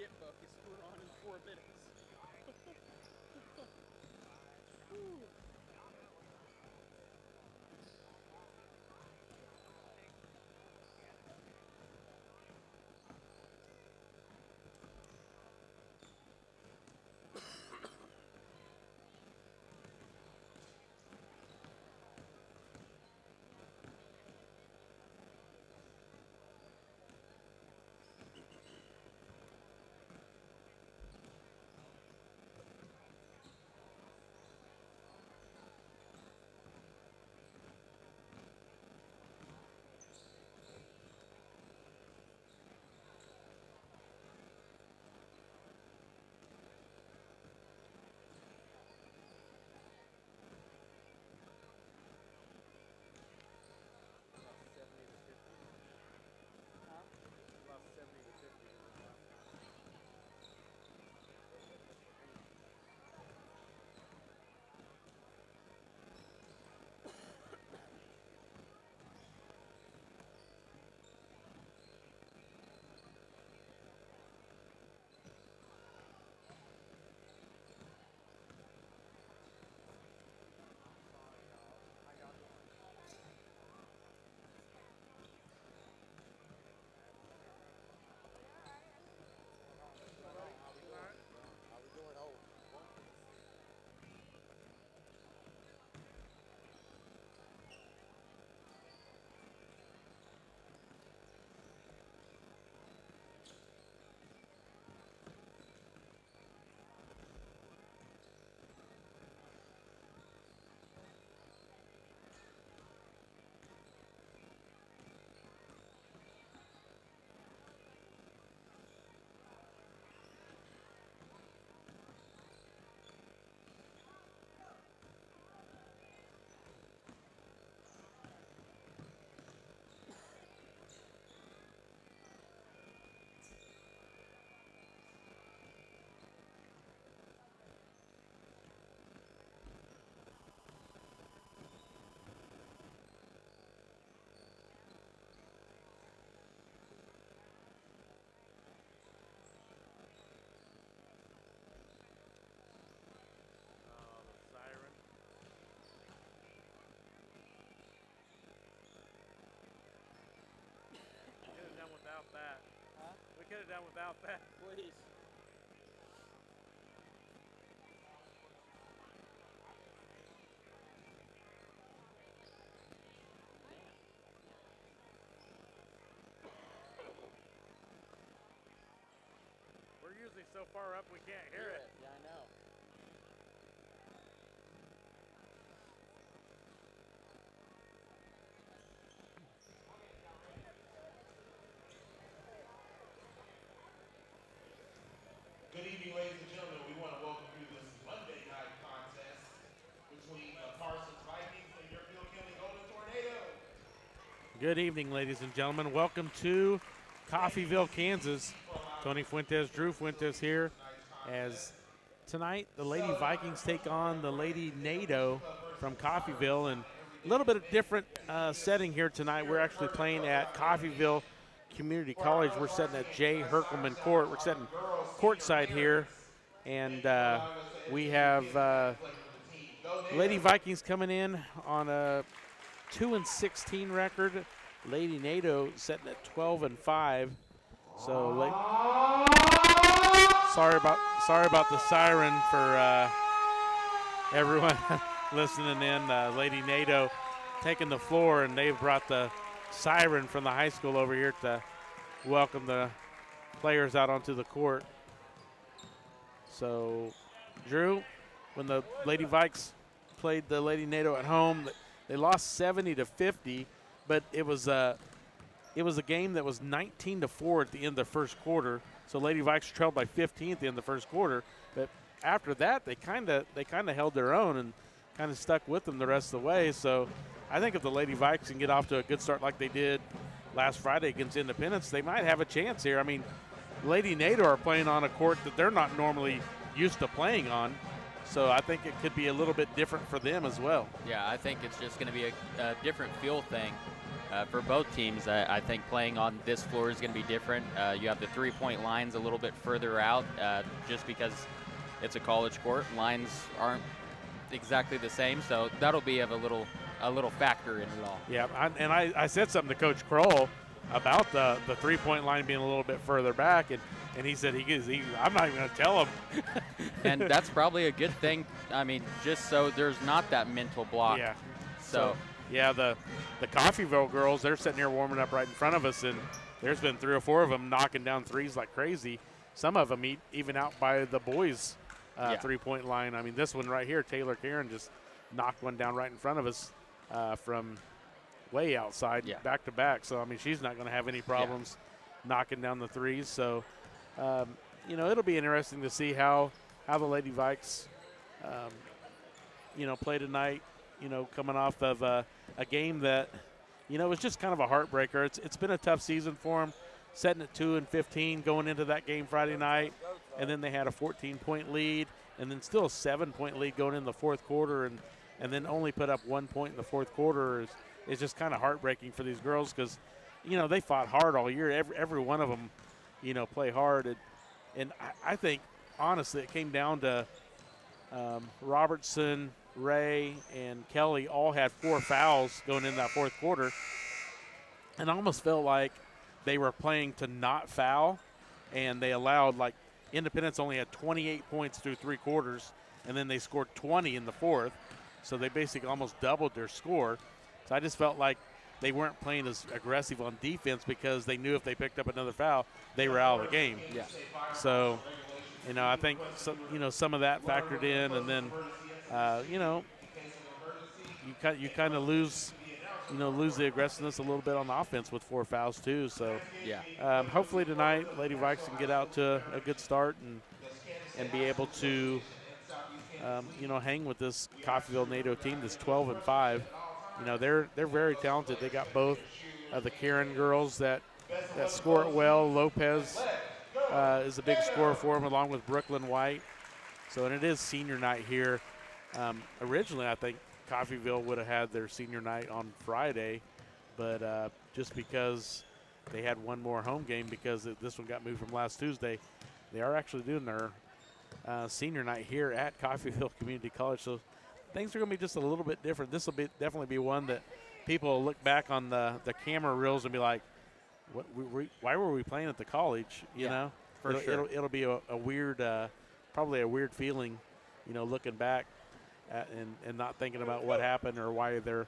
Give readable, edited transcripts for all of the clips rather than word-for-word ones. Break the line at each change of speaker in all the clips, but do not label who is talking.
get focused. We're on in 4 minutes.
Without that.
Huh?
We could have done without that.
Please.
We're usually so far up we can't hear it.
Yeah, I know.
Good evening, ladies and gentlemen. We want to welcome you to this Monday night contest between the Parsons Vikings and your Phil Kelly Golden Tornadoes.
Good evening, ladies and gentlemen. Welcome to Coffeyville, Kansas. Tony Fuentes, Drew Fuentes here as tonight the Lady Vikings take on the Lady NATO from Coffeyville. And a little bit of different setting here tonight. We're actually playing at Coffeyville Community College. We're sitting at J. Herkelman Court. We're sitting courtside here, and we have Lady Vikings coming in on a 2-16 record. Lady NATO sitting at 12-5. So sorry about the siren for everyone listening in. Lady NATO taking the floor, and they've brought the siren from the high school over here to welcome the players out onto the court. So, Drew, when the Lady Vikes played the Lady NATO at home, they lost 70-50, but it was a game that was 19-4 at the end of the first quarter. So Lady Vikes trailed by 15 at the end of the first quarter, but after that they kind of held their own and kind of stuck with them the rest of the way. So I think if the Lady Vikes can get off to a good start like they did last Friday against Independence, they might have a chance here. I mean, Lady NATO are playing on a court that they're not normally used to playing on, so I think it could be a little bit different for them as well.
Yeah, I think it's just going to be a different feel thing For both teams, I think playing on this floor is going to be different. You have the three-point lines a little bit further out just because it's a college court. Lines aren't exactly the same, so that'll be of a little factor in it all.
Yeah, I said something to Coach Kroll about the three-point line being a little bit further back, and he said I'm not even going to tell him.
And that's probably a good thing. I mean, just so there's not that mental block.
Yeah.
So
yeah, the Coffeyville girls, they're sitting here warming up right in front of us, and there's been 3 or 4 of them knocking down threes like crazy. Some of them even out by the boys' three-point line. I mean, this one right here, Taylor Karen just knocked one down right in front of us from way outside, back to back. So, I mean, she's not going to have any problems knocking down the threes. So, it'll be interesting to see how the Lady Vikes, play tonight, coming off of a game that, was just kind of a heartbreaker. It's been a tough season for them, setting at 2-15 going into that game Friday night, and then they had a 14-point lead, and then still a 7-point lead going in the fourth quarter, and then only put up 1 point in the fourth quarter is just kind of heartbreaking for these girls because, they fought hard all year. Every one of them, play hard. And I think, honestly, it came down to Robertson, Ray, and Kelly all had 4 fouls going in that fourth quarter. And I almost felt like they were playing to not foul, and they allowed, Independence only had 28 points through 3 quarters, and then they scored 20 in the fourth. So they basically almost doubled their score. So I just felt like they weren't playing as aggressive on defense because they knew if they picked up another foul, they were out of the game.
Yeah.
So, I think some of that factored in, and then you kind of lose the aggressiveness a little bit on offense with 4 fouls too. So hopefully tonight Lady Vikes can get out to a good start and be able to hang with this Coffeyville NATO team that's 12-5. They're very talented. They got both of the Karen girls that score it well. Lopez is a big scorer for them, along with Brooklyn White. So, and it is senior night here. Originally, I think Coffeyville would have had their senior night on Friday, but just because they had one more home game because this one got moved from last Tuesday, they are actually doing their senior night here at Coffeyville Community College. So things are going to be just a little bit different. This will definitely be one that people will look back on the camera reels and be like, why were we playing at the college? You know?
For sure.
It'll be a weird, probably a weird feeling, looking back and not thinking about what happened or why they're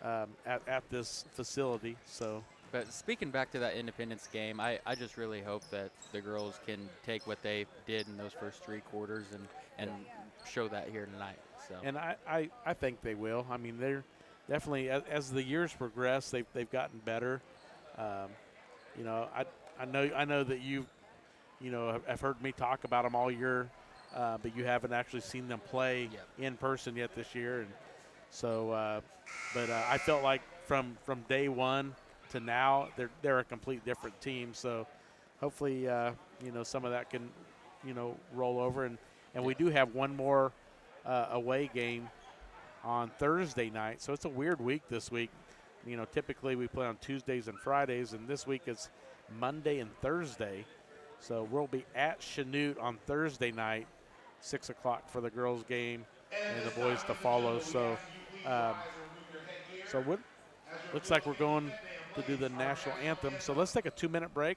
at this facility. So.
But speaking back to that Independence game, I just really hope that the girls can take what they did in those first 3 quarters and show that here tonight. So. And
I think they will. I mean, they're definitely, as the years progress, they've gotten better. I know that you have heard me talk about them all year, but you haven't actually seen them play in person yet this year. And so, but I felt like from day one to now, they're a complete different team. So hopefully, some of that can, roll over. And we do have one more away game on Thursday night. So it's a weird week this week. Typically we play on Tuesdays and Fridays, and this week it's Monday and Thursday. So we'll be at Chanute on Thursday night, 6 o'clock for the girls' game, and the boys to follow. So, looks like we're going to do the national anthem. So let's take a 2-minute break.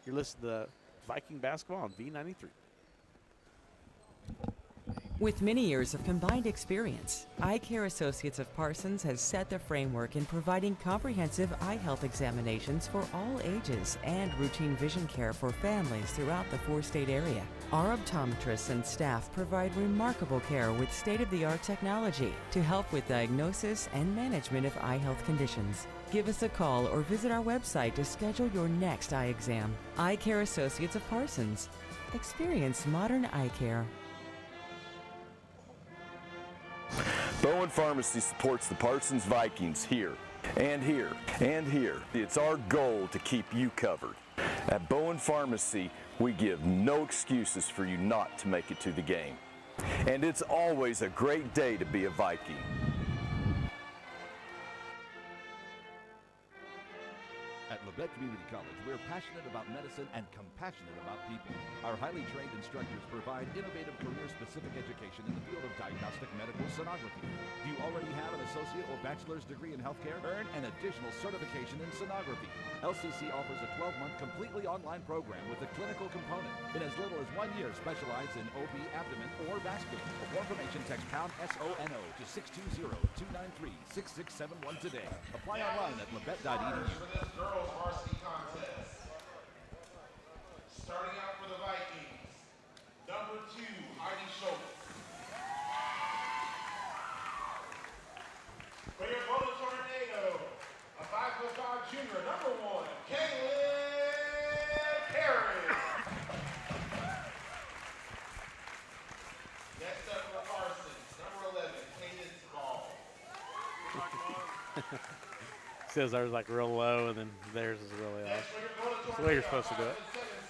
You're listening to Viking basketball on V93.
With many years of combined experience, Eye Care Associates of Parsons has set the framework in providing comprehensive eye health examinations for all ages and routine vision care for families throughout the 4-state area. Our optometrists and staff provide remarkable care with state-of-the-art technology to help with diagnosis and management of eye health conditions. Give us a call or visit our website to schedule your next eye exam. Eye Care Associates of Parsons. Experience modern eye care.
Bowen Pharmacy supports the Parsons Vikings here, and here, and here. It's our goal to keep you covered. At Bowen Pharmacy, we give no excuses for you not to make it to the game. And it's always a great day to be a Viking.
Labette Community College, we're passionate about medicine and compassionate about people. Our highly trained instructors provide innovative career-specific education in the field of diagnostic medical sonography. Do you already have an associate or bachelor's degree in healthcare? Earn an additional certification in sonography. LCC offers a 12-month completely online program with a clinical component. In as little as 1 year, specialize in OB, abdomen, or vascular. For more information, text pound SONO to 620-293-6671 today. Apply online at labette.edu.
For this girls varsity contest. Starting out for the Vikings, number 2, Heidi Schultz. For your Golden Tornado, a 5'5" junior, number 1, Kaylin Perry. Next up for Parsons, number 11, Cadence Ball.
Says ours like real low, and then theirs is really low.
Next for your Golden
That's the way you're supposed to do it.
5'7"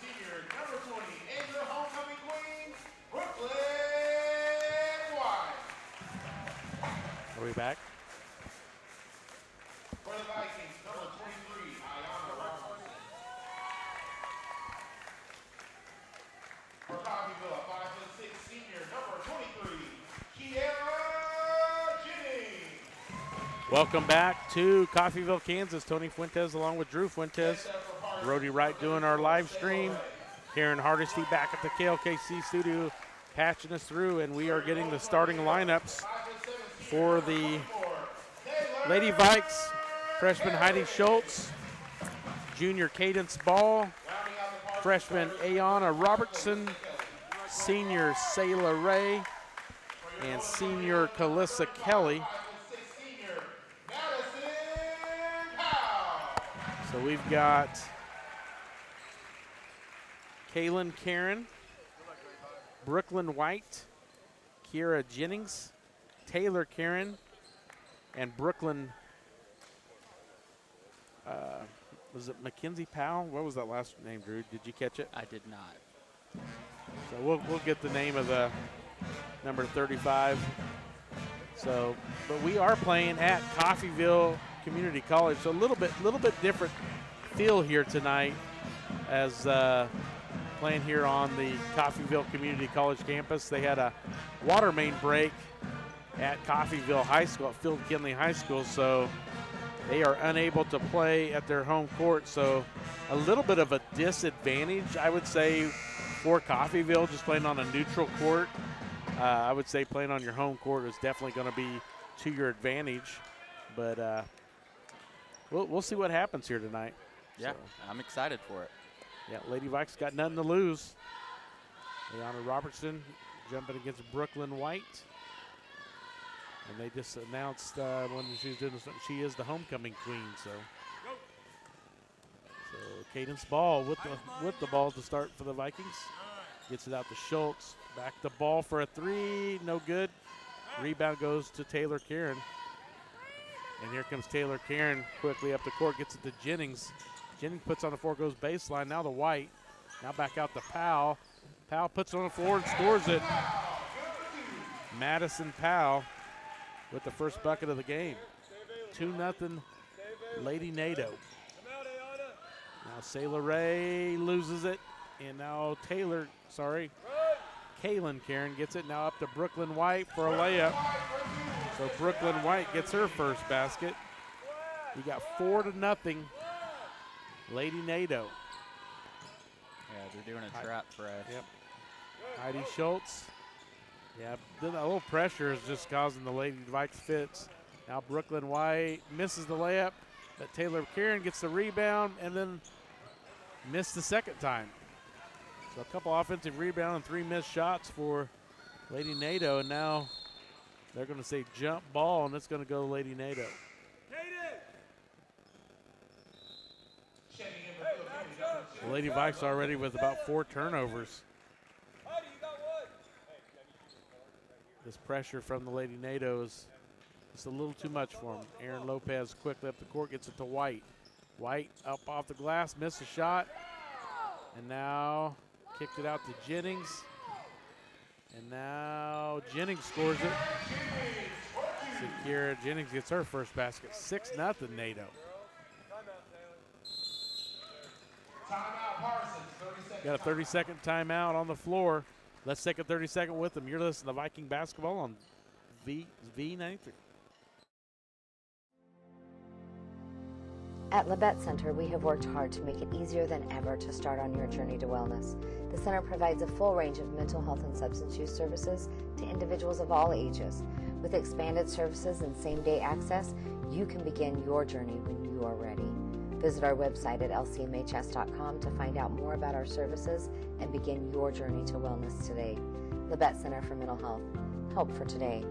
senior, number 20, and your homecoming queen, Brooklyn White.
Are we back?
For the Vikings, number 23, Ayana Robertson. For Coffeyville, a 5'6" senior, number 23, Kiara Jennings.
Welcome back to Coffeyville, Kansas. Tony Fuentes along with Drew Fuentes. Brody Wright doing our live stream. Karen Hardesty back at the KLKC studio patching us through, and we are getting the starting lineups for the Lady Vikes. Freshman Heidi Schultz, junior Cadence Ball, freshman Ayana Robertson, senior Sayla Ray, and senior Calissa Kelly. So we've got Kaylin Karen, Brooklyn White, Kiera Jennings, Taylor Karen, and Brooklyn, was it Mackenzie Powell? What was that last name, Drew? Did you catch it?
I did not.
So we'll get the name of the number 35. So, but we are playing at Coffeyville Community College, so a little bit different feel here tonight as playing here on the Coffeyville Community College campus. They had a water main break at Coffeyville High School, at Field Kinley High School, so they are unable to play at their home court. So a little bit of a disadvantage, I would say, for Coffeyville, just playing on a neutral court. I would say playing on your home court is definitely going to be to your advantage, but we'll see what happens here tonight.
Yeah,
So,
I'm excited for it.
yeah, Lady Vikes got nothing to lose. Ayana Robertson jumping against Brooklyn White. And they just announced when she's doing something, she is the homecoming queen. So Cadence Ball with the ball to start for the Vikings. Gets it out to Schultz. Back the ball for a three. No good. Rebound goes to Taylor Karen. And here comes Taylor Karen quickly up the court. Gets it to Jennings. Jennings puts on the floor, goes baseline. Now the White. Now back out to Powell. Powell puts it on the floor and scores it. Madison Powell with the first bucket of the game. 2-0 Lady NATO. Now Sayla Ray loses it. And now Kaylin Karen gets it. Now up to Brooklyn White for a layup. So Brooklyn White gets her first basket. You got 4-0 Lady NATO.
Yeah, they're doing a trap press.
Yep. Heidi Schultz. Yeah, then a little pressure is just causing the Lady Vikes fits. Now Brooklyn White misses the layup, but Taylor Karen gets the rebound and then missed the second time. So a couple offensive rebounds and 3 missed shots for Lady NATO, and now they're going to say jump ball, and it's going to go to Lady NATO. The Lady Vikes already with about 4 turnovers. This pressure from the Lady NATO is just a little too much for them. Aaron Lopez quickly up the court, gets it to White. White up off the glass, missed a shot, and now kicked it out to Jennings. And now Jennings scores it. Sakira Jennings gets her first basket. 6-0 NATO.
Timeout, Parsons. 30 seconds.
Got a 30-second timeout on the floor. Let's take a 30-second with them. You're listening to Viking basketball on V93.
At Labette Center, we have worked hard to make it easier than ever to start on your journey to wellness. The center provides a full range of mental health and substance use services to individuals of all ages. With expanded services and same-day access, you can begin your journey when you are ready. Visit our website at lcmhs.com to find out more about our services and begin your journey to wellness today. Labette Center for Mental Health. Help for today.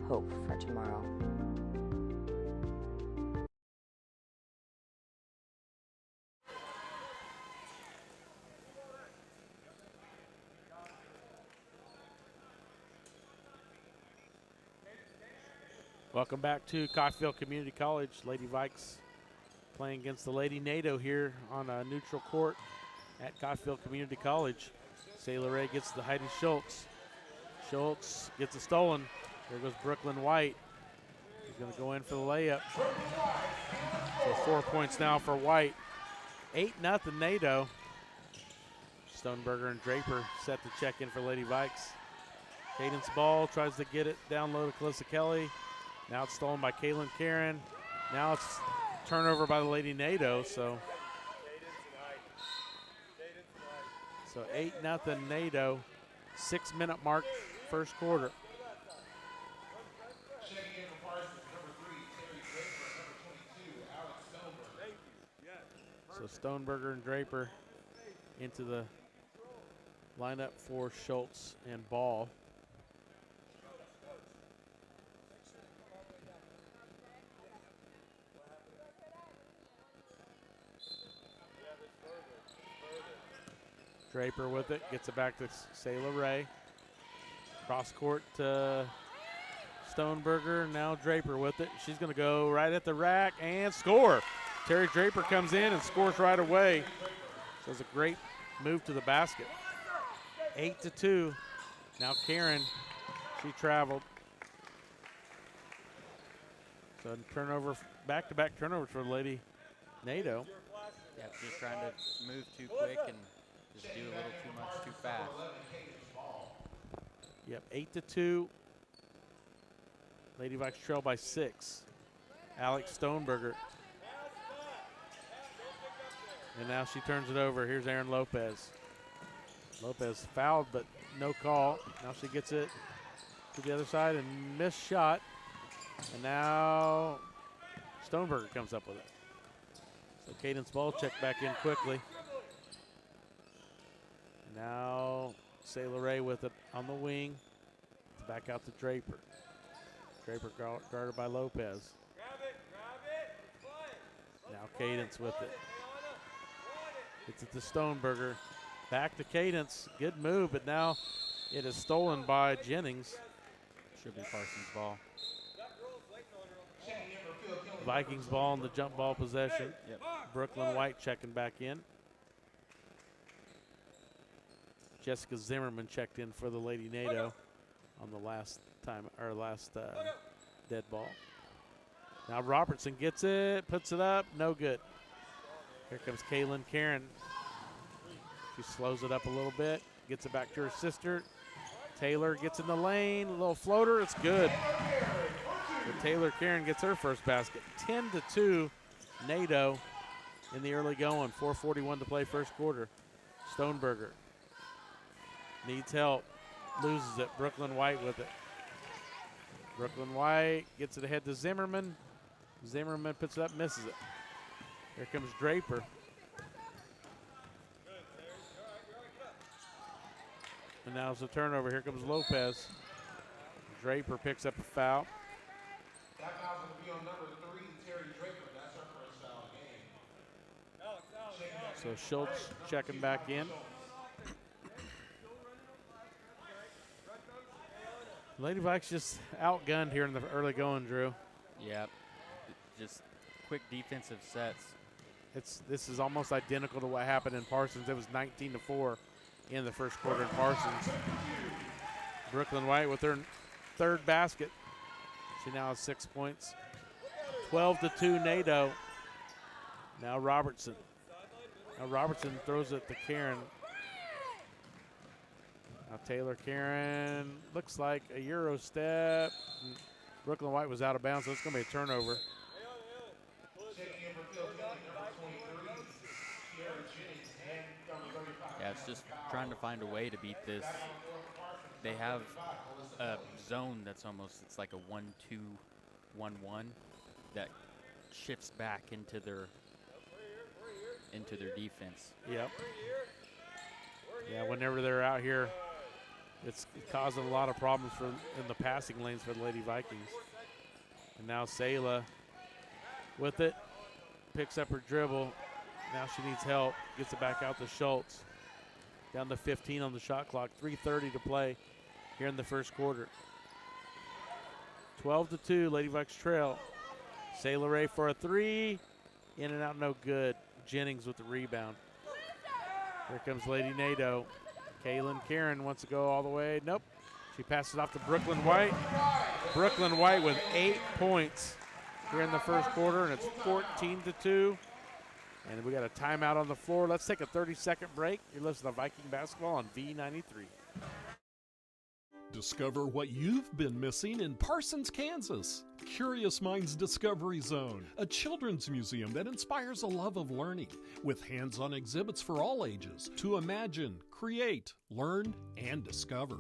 Hope for tomorrow.
Welcome back to Coffeyville Community College. Lady Vikes playing against the Lady NATO here on a neutral court at Coffeyville Community College. Sailor Ray gets the Heidi Schultz. Schultz gets it stolen. There goes Brooklyn White. He's going to go in for the layup. So 4 points now for White. 8-0 NATO. Stoneberger and Draper set to check in for Lady Vikes. Cadence ball tries to get it down low to Calissa Kelly. Now it's stolen by Kaylin Karen. Now it's turnover by the Lady NATO. So 8-0 NATO. 6-minute mark, first quarter.
Checking in for Parsons, number 3, Terry Draper, number 22, Alex Stoneberg.
So Stoneberger and Draper into the lineup for Schultz and Ball. Draper with it, gets it back to Sailor Ray. Cross court to Stoneberger, now Draper with it. She's gonna go right at the rack and score. Terry Draper comes in and scores right away. So it's a great move to the basket. 8-2, now Karen, she traveled. So turnover, back-to-back turnovers for Lady NATO.
Yeah, just trying to move too quick and just do a little too much too fast.
Yep, 8-2. Lady Vikes trail by 6. Alex Stoneberger. And now she turns it over. Here's Aaron Lopez. Lopez fouled, but no call. Now she gets it to the other side and missed shot. And now Stoneberger comes up with it. So Cadence ball check back in quickly. Now Sailor Ray with it on the wing. Back out to Draper. Draper guarded by Lopez. Now Cadence with it. Gets it to Stoneberger. Back to Cadence. Good move, but now it is stolen by Jennings.
Should be Parsons' ball.
Vikings ball in the jump ball possession.
Yep.
Brooklyn White checking back in. Jessica Zimmerman checked in for the Lady NATO on the last dead ball. Now Robertson gets it, puts it up, no good. Here comes Kaylin Karen. She slows it up a little bit, gets it back to her sister. Taylor gets in the lane, a little floater, it's good. But Taylor Karen gets her first basket. 10-2 NATO in the early going. 4:41 to play first quarter. Stoneberger needs help, loses it. Brooklyn White with it. Brooklyn White gets it ahead to Zimmerman. Zimmerman puts it up, misses it. Here comes Draper. And now it's a turnover. Here comes Lopez. Draper picks up a foul.
That foul's going to be on number 3, Terry Draper. That's her first foul of the game.
So Schultz checking back in. Lady Vikes just outgunned here in the early going, Drew.
Yep. Just quick defensive sets.
This is almost identical to what happened in Parsons. It was 19-4 in the first quarter in Parsons. Brooklyn White with her third basket. She now has 6 points. 12-2 NATO. Now Robertson. Now Robertson throws it to Karen. Now Taylor Karen, looks like a Euro step. Brooklyn White was out of bounds, so it's going to be a turnover.
Yeah, it's just trying to find a way to beat this. They have a zone that's almost, it's like a 1-2-1-1 that shifts back into their defense.
Yep. Yeah, whenever they're out here, it's causing a lot of problems in the passing lanes for the Lady Vikings. And now Sayla with it, picks up her dribble. Now she needs help, gets it back out to Schultz. Down to 15 on the shot clock, 3:30 to play here in the first quarter. 12-2, Lady Vikes trail. Sayla Ray for a three, in and out, no good. Jennings with the rebound. Here comes Lady Nadeau. Kaylin Karen wants to go all the way. Nope. She passes off to Brooklyn White. Brooklyn White with 8 points here in the first quarter, and it's 14-2. And we got a timeout on the floor. Let's take a 30-second break. You're listening to Viking basketball on V93.
Discover what you've been missing in Parsons, Kansas. Curious Minds Discovery Zone, a children's museum that inspires a love of learning, with hands-on exhibits for all ages to imagine, create, learn, and discover.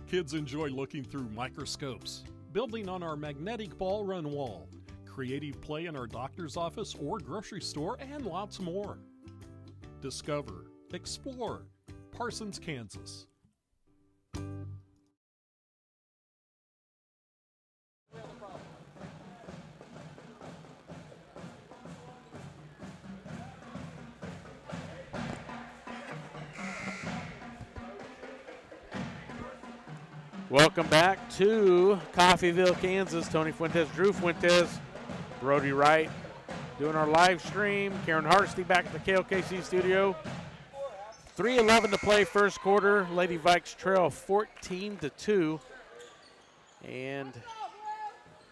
Kids enjoy looking through microscopes, building on our magnetic ball run wall, creative play in our doctor's office or grocery store, and lots more. Discover, explore, Parsons, Kansas.
Welcome back to Coffeyville, Kansas. Tony Fuentes, Drew Fuentes, Brody Wright doing our live stream. Karen Hartsty back at the KLKC studio. 3:11 to play first quarter. Lady Vikes trail 14-2. And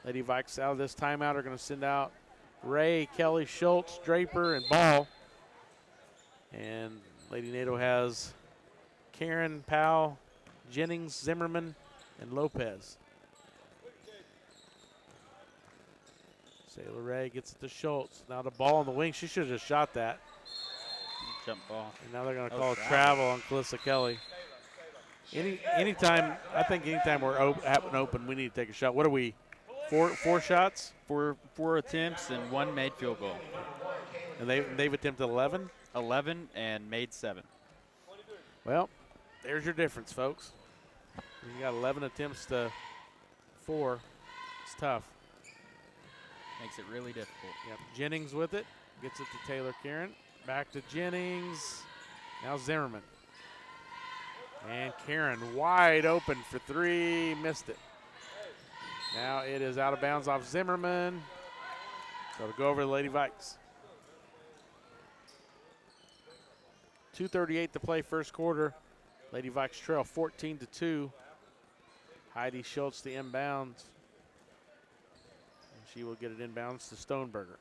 Lady Vikes out of this timeout are going to send out Ray, Kelly, Schultz, Draper, and Ball. And Lady Nadeau has Karen, Powell, Jennings, Zimmerman, and Lopez. Sayla Ray gets it to Schultz. Now the ball on the wing. She should have just shot that.
Jump ball.
And now they're going to call travel on Calissa Kelly. Anytime we're open, we need to take a shot. What are we? Four shots?
Four attempts and one made field goal.
And they've attempted 11?
11 and made 7.
Well, there's your difference, folks. You got 11 attempts to 4. It's tough.
Makes it really difficult.
Yep. Jennings with it. Gets it to Taylor Karen. Back to Jennings. Now Zimmerman. And Karen wide open for 3. Missed it. Now it is out of bounds off Zimmerman. So to go over the Lady Vikes. 2:38 to play first quarter. Lady Vikes trail 14-2. Heidi Schultz the inbounds. And she will get it inbounds to Stoneberger.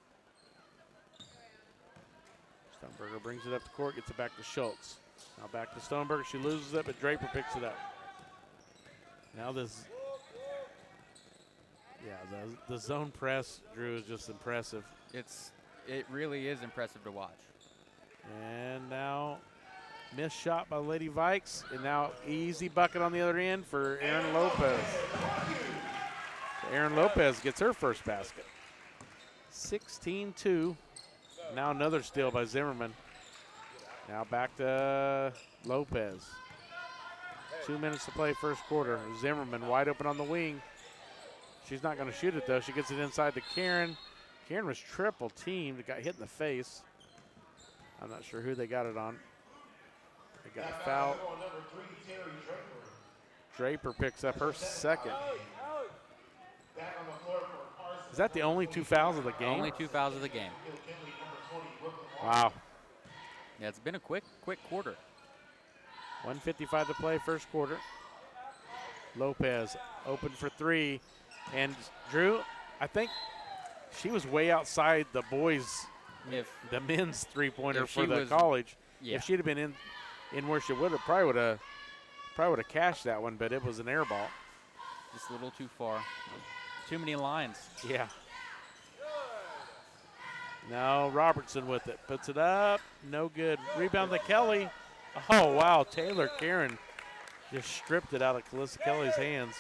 Stoneberger brings it up the court, gets it back to Schultz. Now back to Stoneberger. She loses it, but Draper picks it up. Now the zone press, Drew, is just impressive.
It really is impressive to watch.
And now missed shot by Lady Vikes, and now easy bucket on the other end for Aaron Lopez. So Aaron Lopez gets her first basket. 16-2. Now another steal by Zimmerman. Now back to Lopez. 2 minutes to play first quarter. Zimmerman wide open on the wing. She's not going to shoot it, though. She gets it inside to Karen. Karen was triple teamed. It got hit in the face. I'm not sure who they got it on. They got a foul. Draper picks up her second. Is that the only 2 fouls of the game?
Only 2 fouls of the game.
Wow.
Yeah, it's been a quick quarter.
1:55 to play first quarter. Lopez open for 3. And Drew, I think she was way outside the boys'
If
the men's three-pointer
if
for
she
the
was-
college.
yeah.
If she'd have been in where she would have, probably would have cashed that one, but it was an air ball.
Just a little too far. Too many lines.
Yeah. Now Robertson with it. Puts it up. No good. Rebound to Kelly. Oh, wow. Taylor Karen just stripped it out of Calissa Kelly's hands.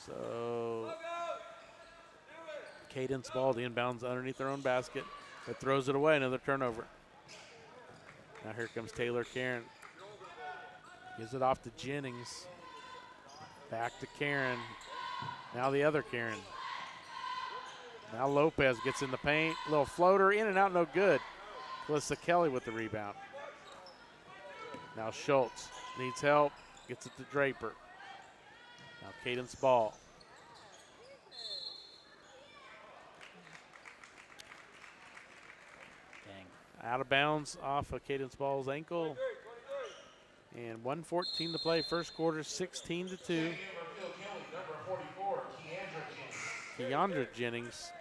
So Cadence Ball inbounds underneath their own basket, but throws it away. Another turnover. Now here comes Taylor Karen. Gives it off to Jennings. Back to Karen. Now the other Karen. Now Lopez gets in the paint. Little floater, in and out, no good. Calissa Kelly with the rebound. Now Schultz needs help. Gets it to Draper. Now Cadence Ball.
Dang.
Out of bounds off of Cadence Ball's ankle. And 1:14 to play, first quarter, 16-2. Keandra Jennings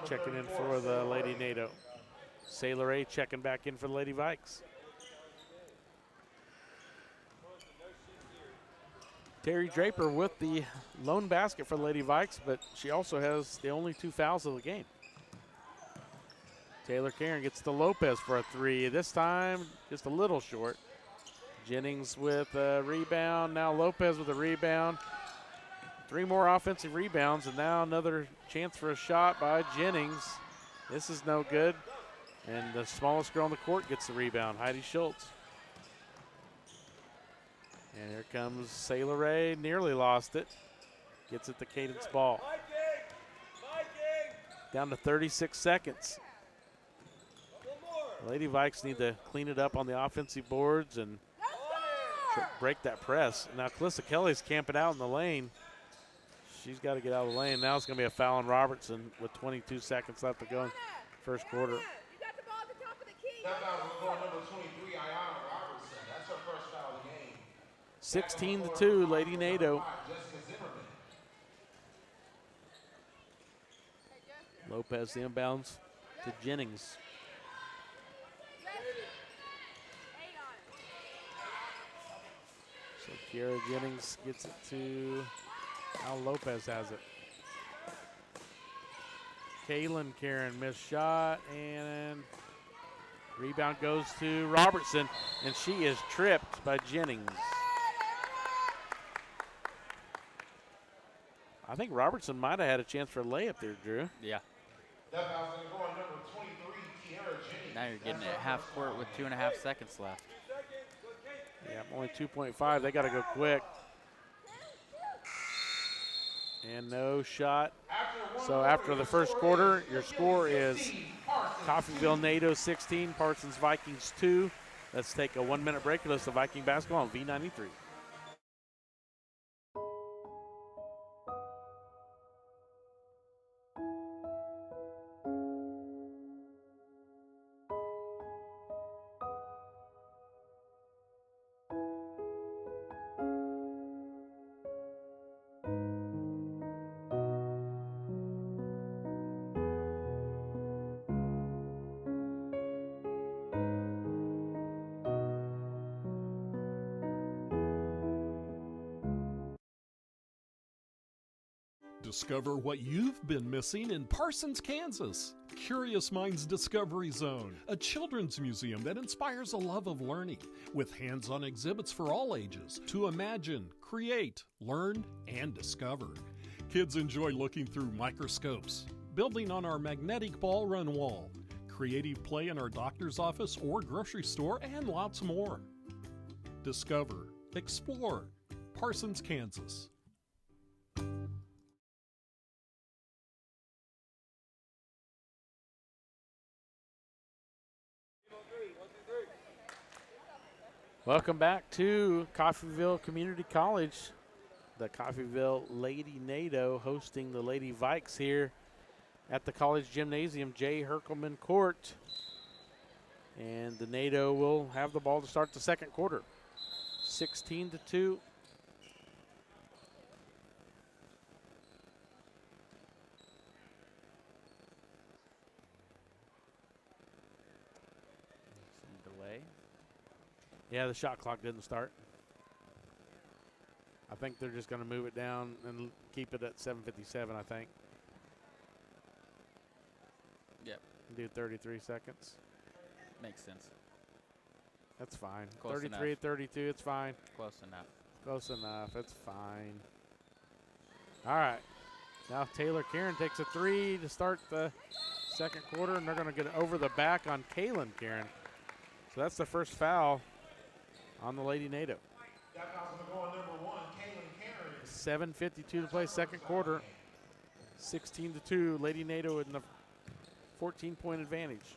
checking in for the Lady NATO. Sailor A checking back in for the Lady Vikes. Terry Draper with the lone basket for the Lady Vikes, but she also has the only 2 fouls of the game. Taylor Karen gets to Lopez for a three. This time, just a little short. Jennings with a rebound. Now Lopez with a rebound. 3 more offensive rebounds, and now another chance for a shot by Jennings. This is no good. And the smallest girl on the court gets the rebound, Heidi Schultz. And here comes Sailor Ray, nearly lost it. Gets it to Cadence Ball. Down to 36 seconds. Lady Vikes need to clean it up on the offensive boards and break that press. Now Calissa Kelly's camping out in the lane. She's got to get out of the lane. Now it's going to be a foul on Robertson with 22 seconds left to go in first quarter.
That foul was going number 23, Ayanna Robertson. That's her first foul of the game.
16-2, Lady NATO. Lopez the inbounds to Jennings. So Kiara Jennings gets it to Al Lopez has it. Kaylin Karen missed shot, and rebound goes to Robertson, and she is tripped by Jennings. I think Robertson might have had a chance for a layup there, Drew.
Yeah.
That foul's going to go on number 23, Kiara Jennings.
Now you're getting it at half court with 2.5 seconds left.
Yeah, only 2.5. They got to go quick. And no shot. So after the first quarter, your score is Coffeyville NATO 16, Parsons Vikings 2. Let's take a 1-minute break. Let's the Viking basketball on V93.
Discover what you've been missing in Parsons, Kansas. Curious Minds Discovery Zone, a children's museum that inspires a love of learning, with hands-on exhibits for all ages to imagine, create, learn, and discover. Kids enjoy looking through microscopes, building on our magnetic ball run wall, creative play in our doctor's office or grocery store, and lots more. Discover, explore, Parsons, Kansas.
Welcome back to Coffeyville Community College. The Coffeyville Lady NATO hosting the Lady Vikes here at the college gymnasium, J. Herkelman Court. And the NATO will have the ball to start the second quarter. 16-2.
delay.
Yeah, the shot clock didn't start. I think they're just going to move it down and keep it at 7:57, I think.
Yep.
Do 33 seconds.
Makes sense.
That's fine.
Close
33
enough.
32, it's fine.
Close enough.
Close enough, it's fine. All right. Now Taylor Karen takes a 3 to start the second quarter, and they're going to get over the back on Kaylin Karen. So that's the first foul on the Lady NATO.
That foul's going to go on number 1, Kaylin Karen.
7:52 to play, second quarter. 16-2, Lady NATO in the 14-point advantage.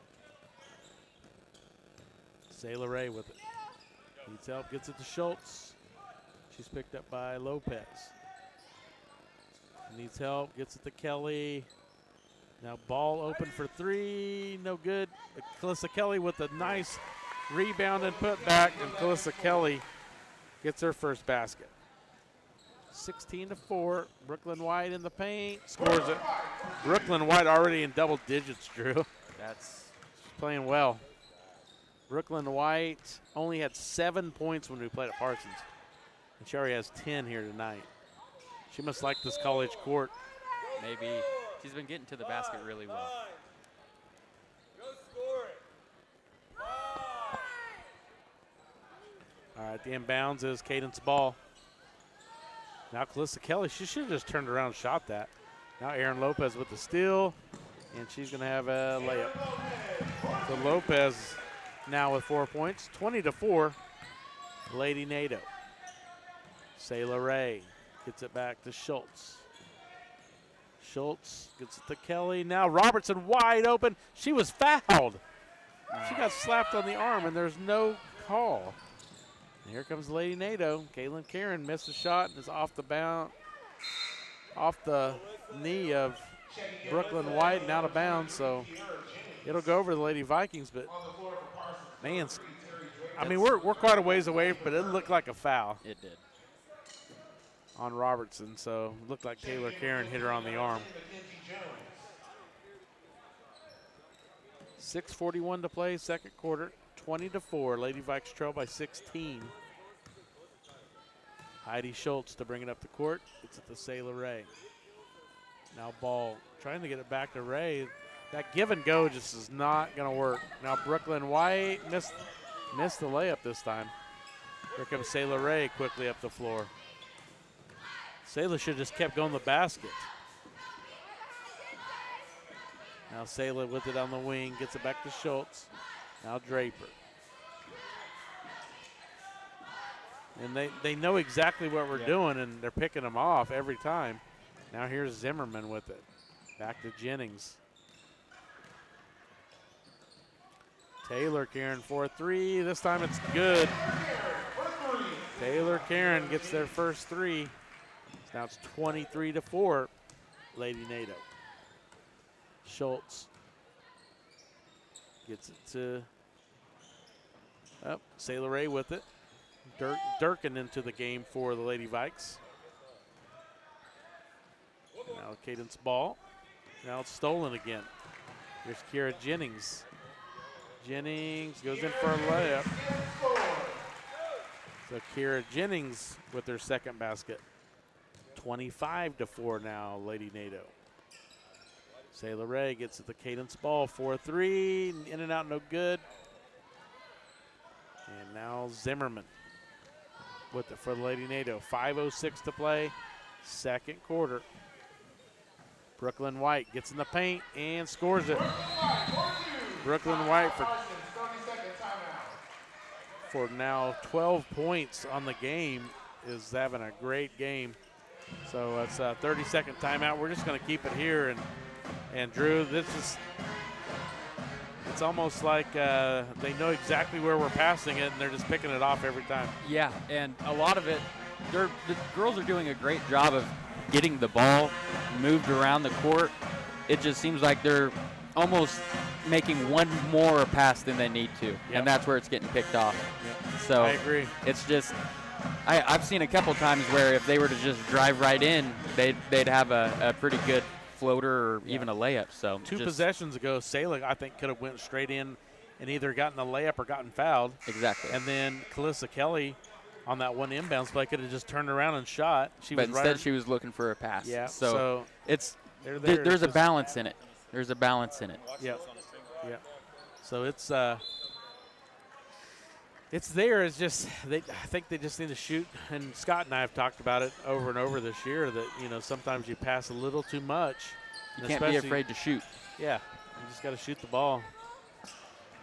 Sailor Ray with it. Needs help, gets it to Schultz. She's picked up by Lopez. Needs help, gets it to Kelly. Now ball open for 3, no good. Calissa Kelly with a nice rebound and put back, and Calissa Kelly gets her first basket. 16-4, Brooklyn White in the paint, scores it. Brooklyn White already in double digits, Drew.
That's
She's playing well. Brooklyn White only had 7 points when we played at Parsons, and she already has 10 here tonight. She must like this college court.
maybe. She's been getting to the basket really well.
All right, the inbounds is Cadence Ball. Now Calissa Kelly, she should have just turned around and shot that. Now Aaron Lopez with the steal, and she's going to have a layup. So Lopez now with 4 points, 20-4, Lady NATO. Sailor Ray gets it back to Schultz. Schultz gets it to Kelly. Now Robertson wide open. She was fouled. She got slapped on the arm, and there's no call. And here comes Lady NATO. Kaylin Karen missed a shot and is off the knee of Brooklyn White and out of bounds. So it'll go over the Lady Vikings. But man, I mean we're quite a ways away, but it looked like a foul.
It did.
On Robertson, so it looked like Taylor Karen hit her on the arm. 6:41 to play, second quarter, 20-4. Lady Vikes trail by 16. Heidi Schultz to bring it up the court. It's at the Sailor Ray. Now Ball trying to get it back to Ray. That give and go just is not going to work. Now Brooklyn White missed the layup this time. Here comes Sailor Ray quickly up the floor. Sailor should have just kept going to the basket. Now Sailor with it on the wing, gets it back to Schultz. Now Draper. And they know exactly what we're doing, and they're picking them off every time. Now here's Zimmerman with it. Back to Jennings. Taylor Karen for 3. This time it's good. Taylor Karen gets their first 3. Now it's 23-4, Lady NATO. Schultz gets it to Sailor Ray with it. Durkin into the game for the Lady Vikes. Now Cadence Ball. Now it's stolen again. Here's Kira Jennings. Jennings goes in for a layup. So Kira Jennings with her second basket. 25-4 now, Lady NATO. Sailor Ray gets at the Cadence Ball, 4-3, in and out, no good. And now Zimmerman with it for the Lady NATO. 5:06 to play, second quarter. Brooklyn White gets in the paint and scores it. Brooklyn White for now 12 points on the game is having a great game. So it's a 30-second timeout. We're just going to keep it here. And Drew, it's almost like they know exactly where we're passing it, and they're just picking it off every time.
Yeah, and a lot of it, the girls are doing a great job of getting the ball moved around the court. It just seems like they're almost making one more pass than they need to, and that's where it's getting picked off.
Yep.
So
I agree.
It's just I've seen a couple times where if they were to just drive right in, they'd have a pretty good floater or even a layup. So
two possessions ago, Sailor I think could have went straight in and either gotten a layup or gotten fouled.
Exactly.
And then Calissa Kelly on that one inbounds play could have just turned around and shot.
But instead she was looking for a pass.
Yeah.
So it's
there's
a balance in it. There's a balance in it.
Yep. Yeah. So it's there. It's just I think they just need to shoot. And Scott and I have talked about it over and over this year that, you know, sometimes you pass a little too much.
You can't be afraid to shoot.
Yeah. You just got to shoot the ball.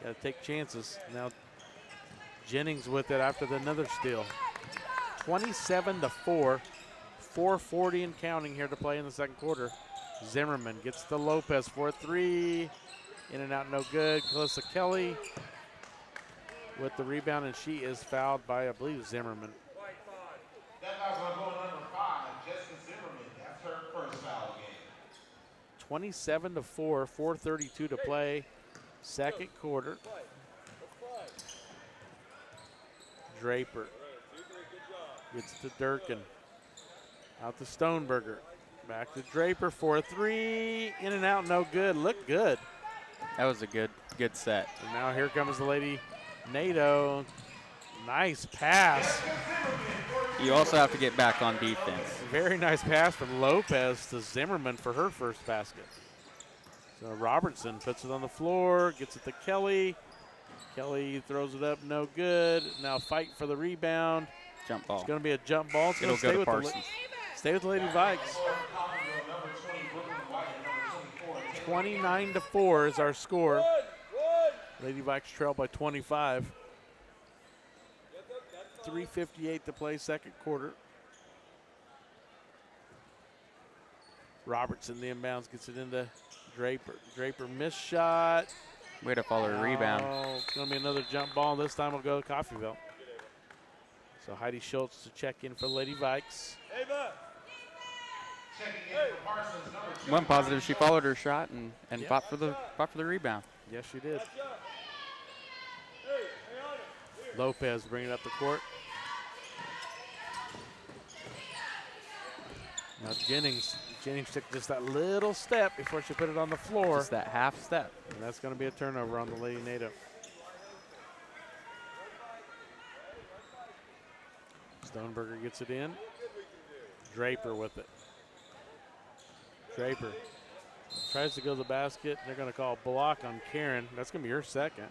Got to take chances. Now Jennings with it after another steal. 27-4. 4:40 and counting here to play in the second quarter. Zimmerman gets to Lopez for a three. In and out, no good. Calissa Kelly with the rebound, and she is fouled by, I believe, Zimmerman.
That foul's going to go on number 5, Jessica Zimmerman. That's her first foul game.
27-4, 4:32 to play, second quarter. Draper gets to Durkin. Out to Stoneberger. Back to Draper for a three. In and out, no good. Looked good.
That was a good set.
And now here comes the Lady NATO. Nice pass.
You also have to get back on defense.
Very nice pass from Lopez to Zimmerman for her first basket. So Robertson puts it on the floor, gets it to Kelly. Kelly throws it up, no good. Now fight for the rebound.
Jump ball.
It's going to be a jump ball. It's
It'll go to Parsons.
Stay with the Lady Vikes. 29-4 is our score. Lady Vikes trail by 25. 3:58 to play, second quarter. Robertson, the inbounds, gets it into Draper. Draper missed shot.
Way to follow a rebound.
It's going to be another jump ball. This time it'll go to Coffeyville. So Heidi Schultz to check in for Lady Vikes.
One positive, she followed her shot and fought for the rebound.
Yes, she did. Lopez bringing it up the court. Now Jennings took just that little step before she put it on the floor.
Just that half step.
And that's going to be a turnover on the Lady NATO. Stoneberger gets it in. Draper with it. Draper tries to go to the basket. They're going to call a block on Karen. That's going to be her second.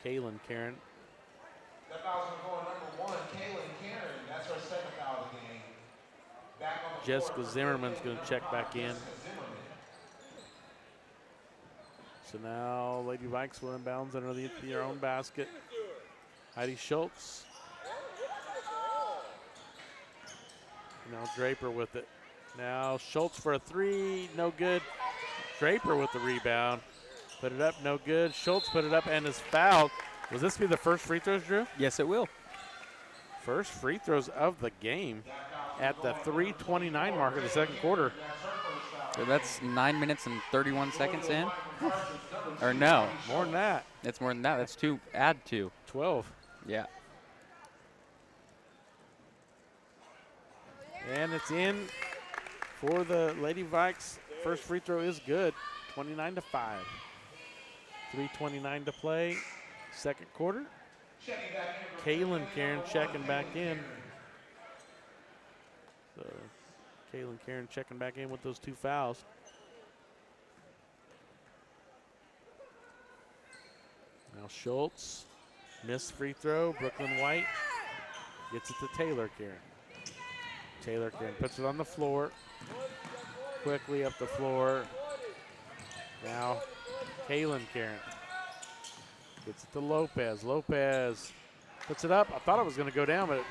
Kaylin Karen.
That foul's going to go on number 1, Kaylin Karen. That's her second foul of the game. Back on the
Jessica
floor.
Zimmerman's going to check back in. So now Lady Vikes will inbounds underneath their own basket. Heidi Schultz. Now Draper with it. Now Schultz for a three, no good. Draper with the rebound. Put it up, no good. Schultz put it up and is fouled. Will this be the first free throws, Drew?
Yes, it will.
First free throws of the game at the 3:29 mark of the second quarter.
So that's 9 minutes and 31 seconds in. Or no.
More than that.
It's more than that. That's 2. Add 2.
12.
Yeah.
And it's in for the Lady Vikes. First free throw is good. 29-5. 3:29 to play. Second quarter. Kaylin Karen checking back in. So Kaylin Karen checking back in with those 2 fouls. Now Schultz. Missed free throw. Brooklyn White gets it to Taylor Karen. Taylor Karen puts it on the floor. Quickly up the floor. Now Kaylin Karen gets it to Lopez. Lopez puts it up. I thought it was going to go down, but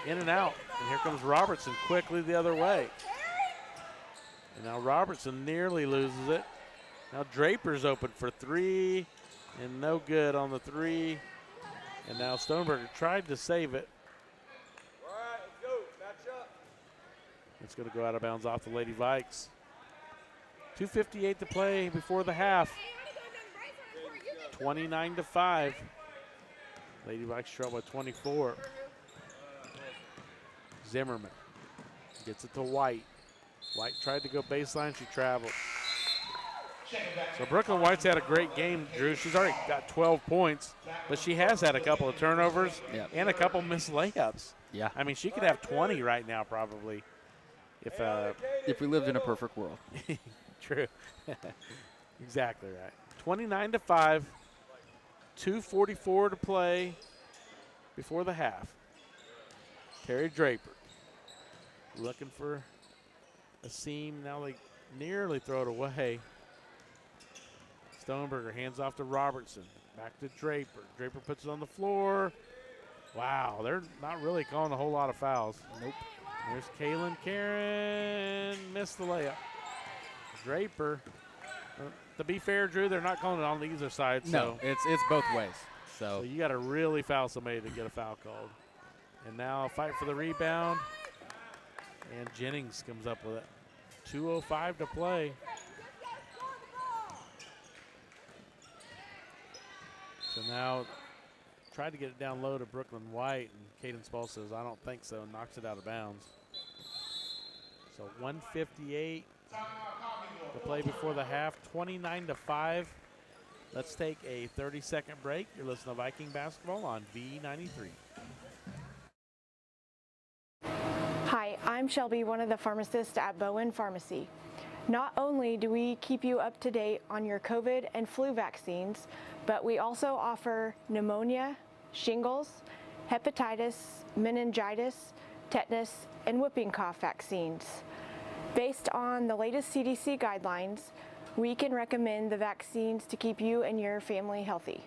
in and out. And here comes Robertson quickly the other way. And now Robertson nearly loses it. Now Draper's open for 3 and no good on the 3. And now Stoneberger tried to save it. It's going to go out of bounds off the Lady Vikes. 2:58 to play before the half. 29-5. Lady Vikes trail by 24. Zimmerman gets it to White. White tried to go baseline. She traveled. So Brooklyn White's had a great game, Drew. She's already got 12 points, but she has had a couple of turnovers and a couple missed layups.
Yeah.
I mean, she could have 20 right now probably
if we lived in a perfect world.
True. Exactly right. 29-5, 2:44 to play before the half. Terry Draper looking for a seam. Now they nearly throw it away. Stoneberger hands off to Robertson. Back to Draper. Draper puts it on the floor. Wow, they're not really calling a whole lot of fouls. Nope. There's Kaylin Karen. Missed the layup. Draper. To be fair, Drew, they're not calling it on either side.
No,
so
it's both ways. So
you got to really foul somebody to get a foul called. And now a fight for the rebound. And Jennings comes up with it. 2:05 to play. So now tried to get it down low to Brooklyn White, and Cadence Ball says, I don't think so, and knocks it out of bounds. So 1:58 to play before the half, 29-5. Let's take a 30-second break. You're listening to Viking basketball on V93.
Hi, I'm Shelby, one of the pharmacists at Bowen Pharmacy. Not only do we keep you up to date on your COVID and flu vaccines, but we also offer pneumonia, shingles, hepatitis, meningitis, tetanus, and whooping cough vaccines. Based on the latest CDC guidelines, we can recommend the vaccines to keep you and your family healthy.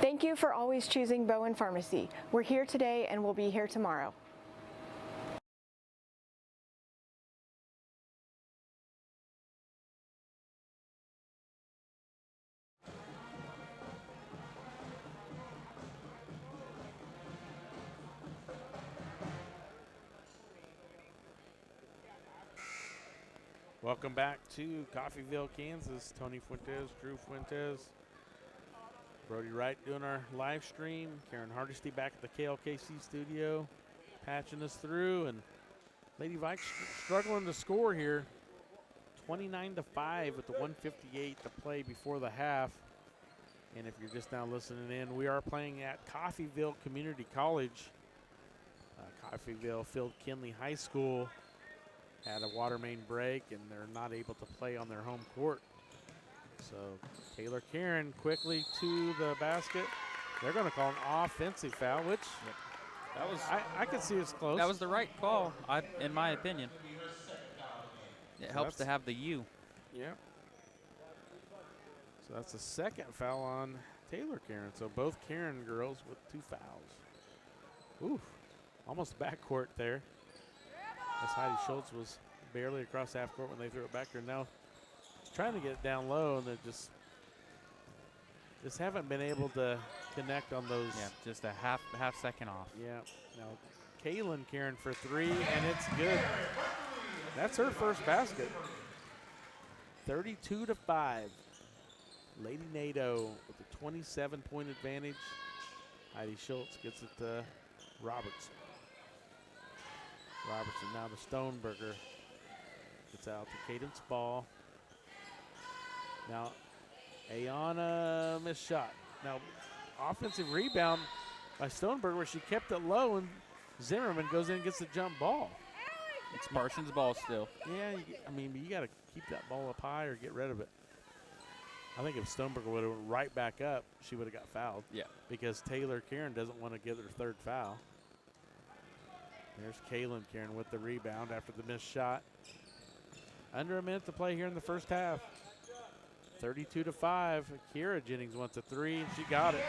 Thank you for always choosing Bowen Pharmacy. We're here today and we'll be here tomorrow.
Welcome back to Coffeyville, Kansas. Tony Fuentes, Drew Fuentes, Brody Wright doing our live stream. Karen Hardesty back at the KLKC studio, patching us through. And Lady Vikes struggling to score here. 29-5 with the 1:58 to play before the half. And if you're just now listening in, we are playing at Coffeyville Community College. Coffeyville Field Kinley High School had a water main break, and they're not able to play on their home court. So Taylor Karen quickly to the basket. They're going to call an offensive foul, which
that was
I could see it's close.
That was the right call, in my opinion. It helps to have the U.
Yeah. So that's the second foul on Taylor Karen. So both Karen girls with 2 fouls. Oof, almost backcourt there. As Heidi Schultz was barely across half court when they threw it back there. Now trying to get it down low, and they just haven't been able to connect on those.
Yeah, just a half second off.
Yeah. Now Kaylin Karen for 3, and it's good. That's her first basket. 32-5. Lady NATO with a 27-point advantage. Heidi Schultz gets it to Robertson. Robertson now to Stoneberger. Gets out to Cadence Ball. Now, Ayana missed shot. Now, offensive rebound by Stoneberger where she kept it low, and Zimmerman goes in and gets the jump ball.
It's Parsons' ball still.
Yeah, you got to keep that ball up high or get rid of it. I think if Stoneberger would have went right back up, she would have got fouled.
Yeah.
Because Taylor Karen doesn't want to get her 3rd foul. There's Kaylin Karen with the rebound after the missed shot. Under a minute to play here in the first half. 32-5. Kira Jennings wants a 3, and she got it.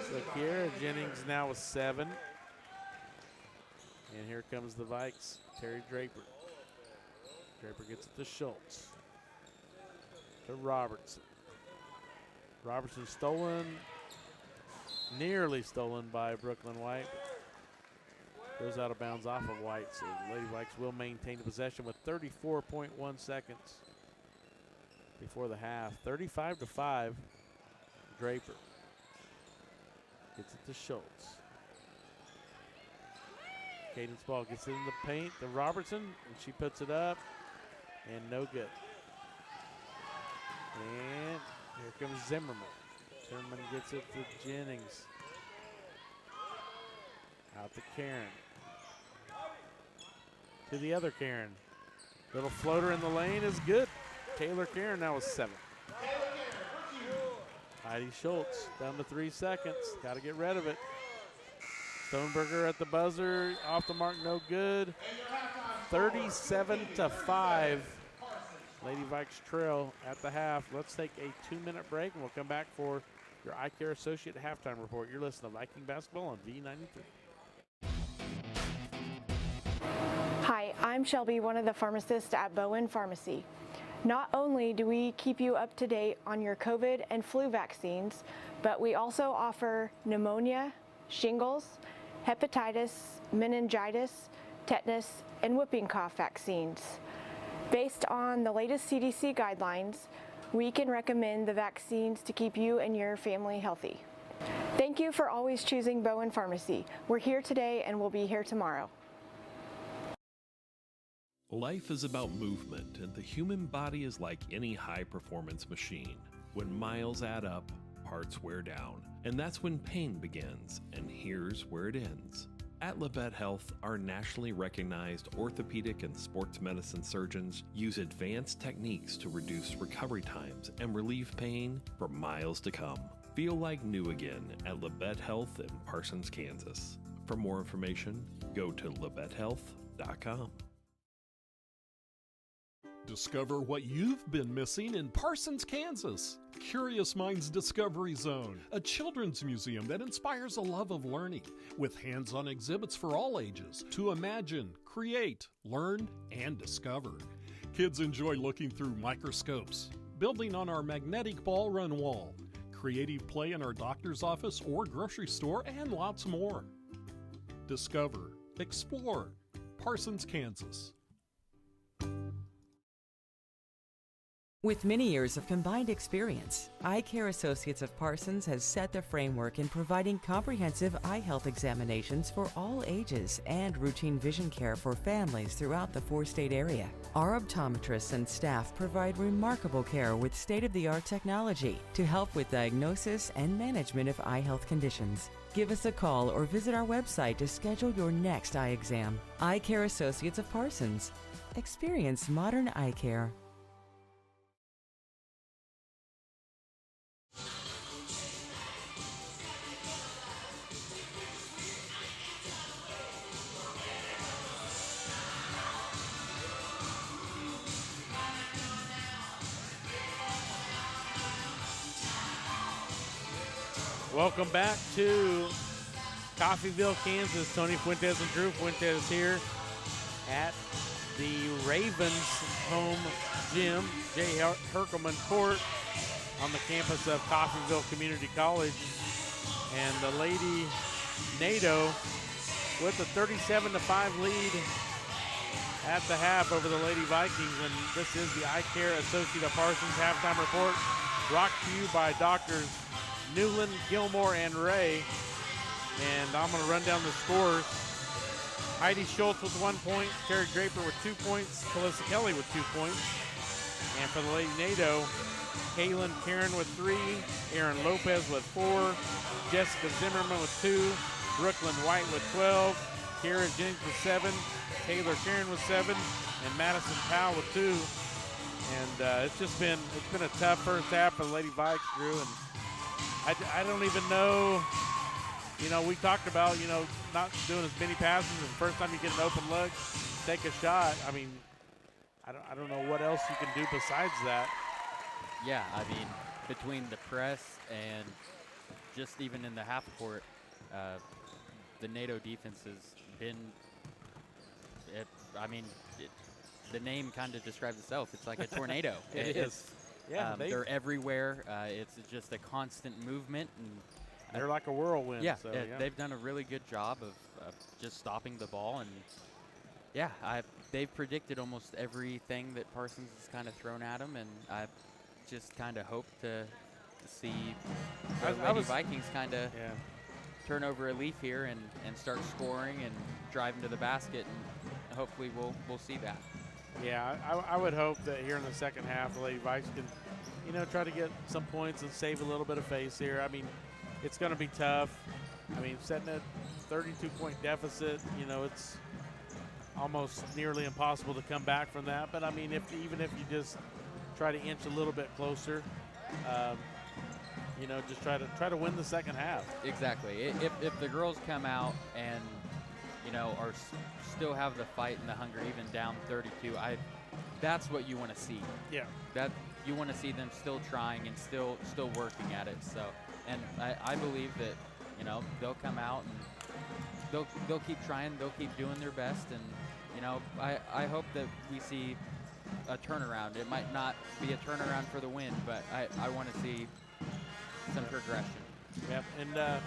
So Kira Jennings now with 7. And here comes the Vikes, Terry Draper. Draper gets it to Schultz. To Robertson. Robertson stolen, nearly stolen by Brooklyn White. Goes out of bounds off of White, so the Lady Vikes will maintain the possession with 34.1 seconds before the half. 35-5, Draper. Gets it to Schultz. Cadence Ball gets it in the paint to Robertson, and she puts it up, and no good. And here comes Zimmerman. Zimmerman gets it to Jennings. Out to Karen. To the other Karen. Little floater in the lane is good. Taylor Karen now with 7. Heidi Schultz down to 3 seconds. Got to get rid of it. Stoneberger at the buzzer. Off the mark, no good. 37-5. Lady Vikes trail at the half. Let's take a 2-minute break, and we'll come back for your Eye Care Associate halftime report. You're listening to Viking Basketball on V93.
Hi, I'm Shelby, one of the pharmacists at Bowen Pharmacy. Not only do we keep you up to date on your COVID and flu vaccines, but we also offer pneumonia, shingles, hepatitis, meningitis, tetanus, and whooping cough vaccines. Based on the latest CDC guidelines, we can recommend the vaccines to keep you and your family healthy. Thank you for always choosing Bowen Pharmacy. We're here today and we'll be here tomorrow.
Life is about movement, and the human body is like any high-performance machine. When miles add up, parts wear down, and that's when pain begins, and here's where it ends. At Labette Health, our nationally recognized orthopedic and sports medicine surgeons use advanced techniques to reduce recovery times and relieve pain for miles to come. Feel like new again at Labette Health in Parsons, Kansas. For more information, go to labettehealth.com. Discover what you've been missing in Parsons, Kansas. Curious Minds Discovery Zone, a children's museum that inspires a love of learning, with hands-on exhibits for all ages to imagine, create, learn, and discover. Kids enjoy looking through microscopes, building on our magnetic ball run wall, creative play in our doctor's office or grocery store, and lots more. Discover, explore, Parsons, Kansas.
With many years of combined experience, Eye Care Associates of Parsons has set the framework in providing comprehensive eye health examinations for all ages and routine vision care for families throughout the 4-state area. Our optometrists and staff provide remarkable care with state-of-the-art technology to help with diagnosis and management of eye health conditions. Give us a call or visit our website to schedule your next eye exam. Eye Care Associates of Parsons. Experience modern eye care.
Welcome back to Coffeyville, Kansas. Tony Fuentes and Drew Fuentes here at the Ravens home gym, J. Herkelman Court, on the campus of Coffeyville Community College. And the Lady NATO with a 37-5 lead at the half over the Lady Vikings. And this is the Eye Care Associate of Parsons halftime report, brought to you by Doctors Newland, Gilmore, and Ray. And I'm going to run down the scores. Heidi Schultz with 1 point, Terry Draper with 2 points, Calissa Kelly with 2 points. And for the Lady NATO, Kaylin Karen with 3, Aaron Lopez with 4, Jessica Zimmerman with 2, Brooklyn White with 12, Kara Jennings with 7, Taylor Karen with 7, and Madison Powell with 2. And it's been a tough first half for the Lady Vikes, Drew. And I don't even know, we talked about, not doing as many passes, and the first time you get an open look, take a shot. I mean, I don't know what else you can do besides that.
Yeah, I mean, between the press and just even in the half court, the NATO defense has been, the name kind of describes itself. It's like a tornado.
It is. Yeah,
they're everywhere. It's just a constant movement. And
they're like a whirlwind.
Yeah,
so,
they've done a really good job of just stopping the ball. And, they've predicted almost everything that Parsons has kind of thrown at them. And I just kind of hope to see the Lady Vikings kind of turn over a leaf here and start scoring and driving to the basket. And hopefully we'll see that.
Yeah, I would hope that here in the second half, the Lady Vikes can, try to get some points and save a little bit of face here. I mean, it's going to be tough. I mean, setting a 32-point deficit, it's almost nearly impossible to come back from that. But I mean, even if you just try to inch a little bit closer, just try to win the second half.
Exactly. If the girls come out and are still have the fight and the hunger, even down 32, that's what you want to see.
Yeah.
That you want to see them still trying and still working at it. So, and I believe that they'll come out and they'll keep trying, they'll keep doing their best, and I hope that we see a turnaround. It might not be a turnaround for the win, but I want to see some progression.
Yep, and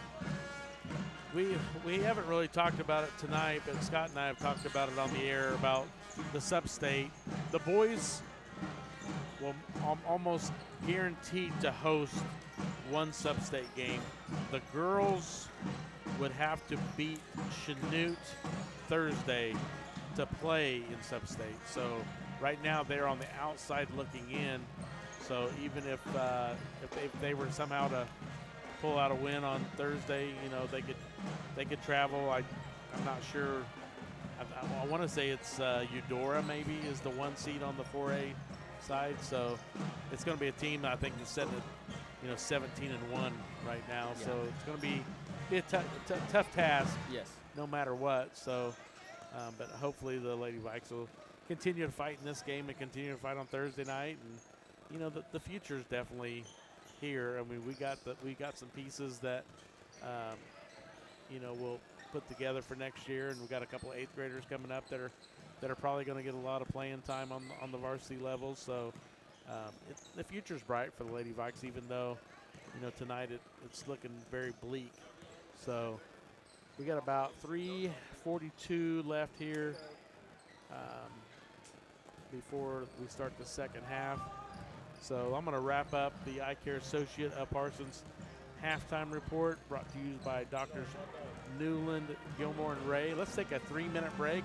we haven't really talked about it tonight, but Scott and I have talked about it on the air about the sub-state. The boys will almost guaranteed to host one sub-state game. The girls would have to beat Chanute Thursday to play in sub-state. So right now they're on the outside looking in. So even if they were somehow to pull out a win on Thursday, they could travel. I'm not sure. I want to say it's Eudora maybe is the 1 seed on the 4A side. So it's going to be a team I think that's sitting at 17-1 right now. Yeah. So it's going to be a tough task.
Yes.
No matter what. So, but hopefully the Lady Vikes will continue to fight in this game and continue to fight on Thursday night. And the future is definitely here. I mean, we got some pieces that we'll put together for next year, and we've got a couple of 8th graders coming up that are probably going to get a lot of playing time on the varsity level. So the future's bright for the Lady Vikes, even though tonight it's looking very bleak. So we got about 3:42 left here before we start the second half. So I'm going to wrap up the Eye Care Associate of Parsons halftime report, brought to you by Doctors Newland, Gilmore, and Ray. Let's take a 3-minute break,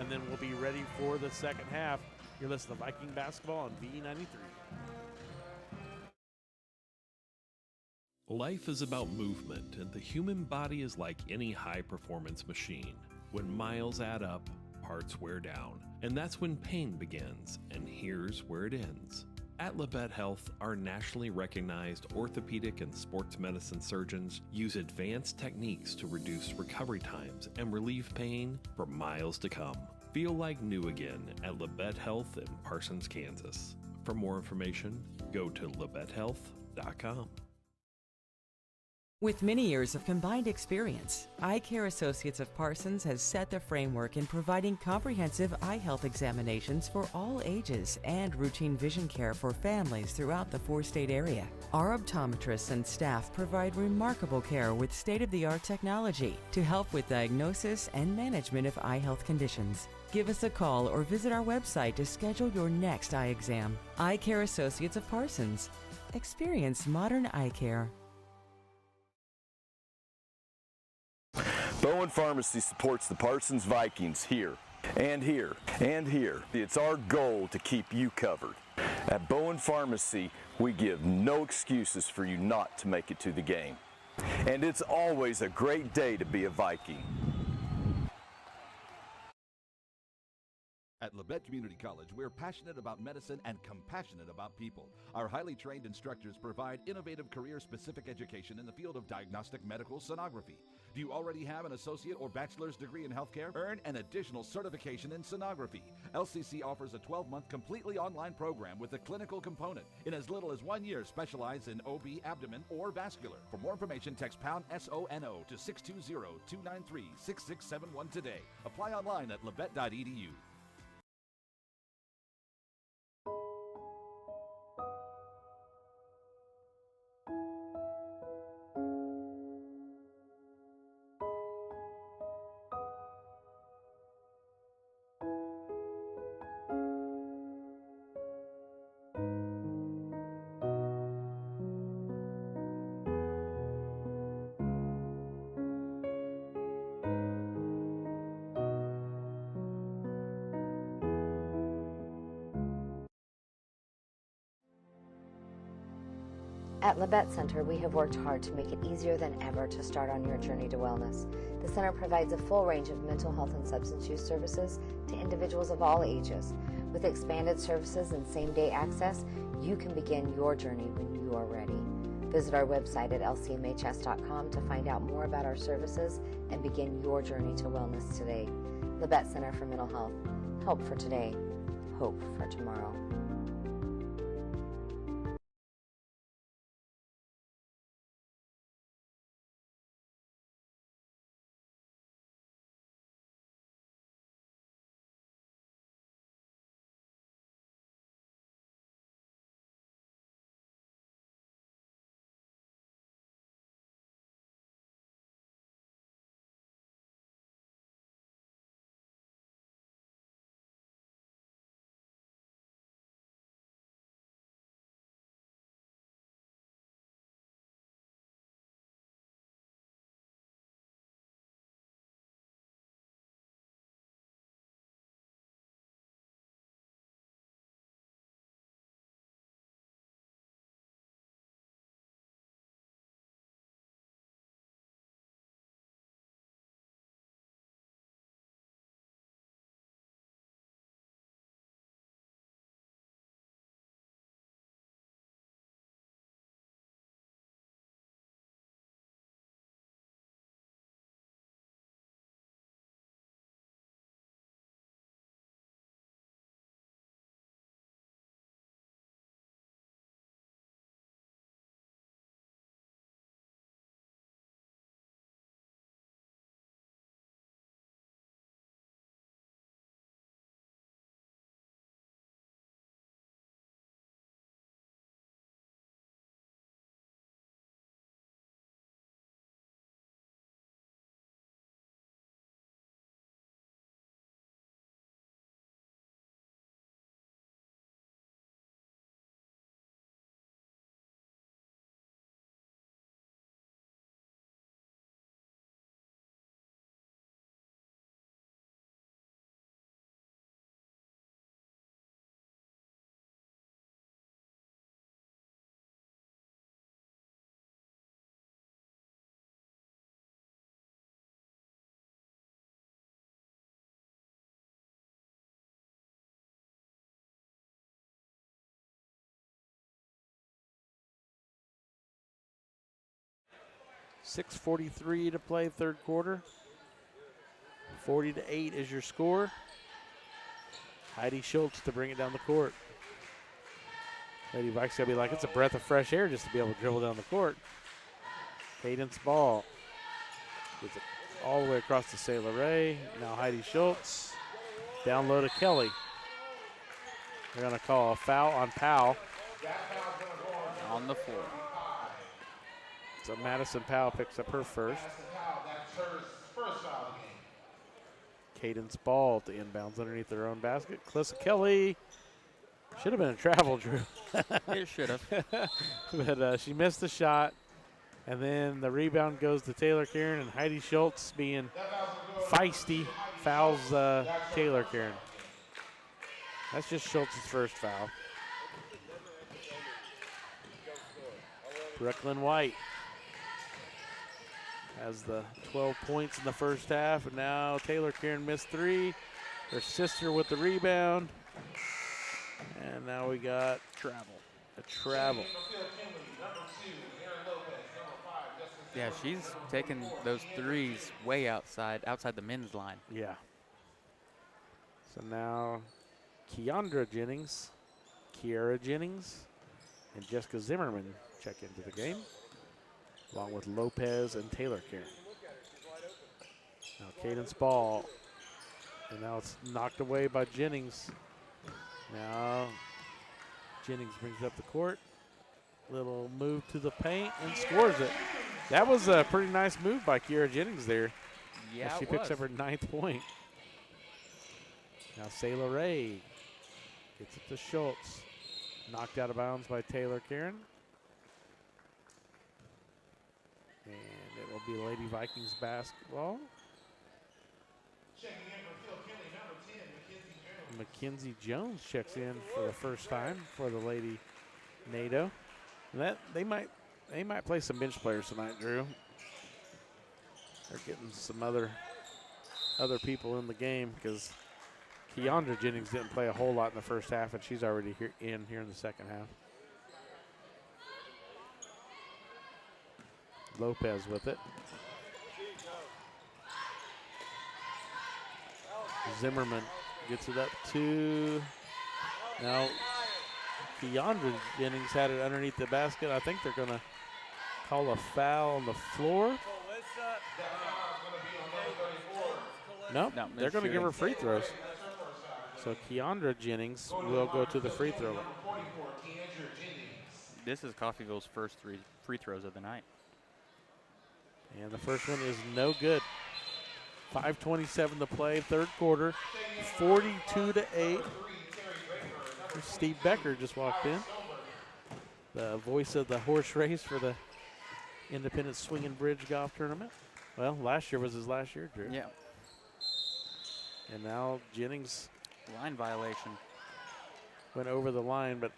and then we'll be ready for the second half. You're listening to Viking basketball on V93.
Life is about movement, and the human body is like any high-performance machine. When miles add up, parts wear down, and that's when pain begins, and here's where it ends. At Labette Health, our nationally recognized orthopedic and sports medicine surgeons use advanced techniques to reduce recovery times and relieve pain for miles to come. Feel like new again at Labette Health in Parsons, Kansas. For more information, go to labettehealth.com.
With many years of combined experience, Eye Care Associates of Parsons has set the framework in providing comprehensive eye health examinations for all ages and routine vision care for families throughout the 4-state area. Our optometrists and staff provide remarkable care with state-of-the-art technology to help with diagnosis and management of eye health conditions. Give us a call or visit our website to schedule your next eye exam. Eye Care Associates of Parsons. Experience modern eye care.
Bowen Pharmacy supports the Parsons Vikings here, and here, and here. It's our goal to keep you covered. At Bowen Pharmacy, we give no excuses for you not to make it to the game. And it's always a great day to be a Viking.
At Labette Community College, we're passionate about medicine and compassionate about people. Our highly trained instructors provide innovative career-specific education in the field of diagnostic medical sonography. Do you already have an associate or bachelor's degree in healthcare? Earn an additional certification in sonography. LCC offers a 12-month completely online program with a clinical component. In as little as 1 year, specialize in OB, abdomen, or vascular. For more information, text pound SONO to 620-293-6671 today. Apply online at labette.edu.
At Labette Center, we have worked hard to make it easier than ever to start on your journey to wellness. The center provides a full range of mental health and substance use services to individuals of all ages. With expanded services and same-day access, you can begin your journey when you are ready. Visit our website at lcmhs.com to find out more about our services and begin your journey to wellness today. Labette Center for Mental Health. Help for today, hope for tomorrow.
.6:43 to play third quarter. 40-8 is your score. Heidi Schultz to bring it down the court. Lady Vikes gotta be like, it's a breath of fresh air just to be able to dribble down the court. Cadence ball. Gets it all the way across to Sailor Ray. Now Heidi Schultz. Down low to Kelly. They're gonna call a foul on Powell.
On the floor.
So Madison Powell picks up her first.
That's her first foul of the game.
Cadence ball to inbounds underneath their own basket. Clarissa Kelly. Should have been a travel, Drew.
It should have.
But she missed the shot. And then the rebound goes to Taylor Karen, and Heidi Schultz, being feisty, fouls Taylor Karen. That's just Schultz's first foul. Brooklyn White has the 12 points in the first half, and now Taylor Karen missed three. Her sister with the rebound. And now we got a travel.
Yeah, she's taking those threes way outside the men's line.
Yeah. So now Kiara Jennings, and Jessica Zimmerman check into the game, along with Lopez and Taylor Karen. Now Cadence ball, and now it's knocked away by Jennings. Now Jennings brings it up the court. Little move to the paint and scores it. That was a pretty nice move by Kiara Jennings there.
Yeah,
she picks up her 9th point. Now Sailor Ray gets it to Schultz. Knocked out of bounds by Taylor Karen. And it will be Lady Vikings basketball.
Checking in for Phil Kinley, number 10,
Mackenzie Jones checks in for the first time for the Lady NATO. They might play some bench players tonight, Drew. They're getting some other people in the game because Keandra Jennings didn't play a whole lot in the first half, and she's already here in the second half. Lopez with it. Zimmerman gets it up to, now Keandra Jennings had it underneath the basket. I think they're going to call a foul on the floor. Nope, they're going to give her free throws. So Keandra Jennings will go to the free throw line.
This is Coffeyville's first 3 free throws of the night.
And the first one is no good. 5:27 to play, third quarter, 42-8. Steve Becker just walked in, the voice of the horse race for the Independent Swing and Bridge Golf Tournament. Well, last year was his last year, Drew.
Yeah.
And now Jennings.
Line violation.
Went over the line, but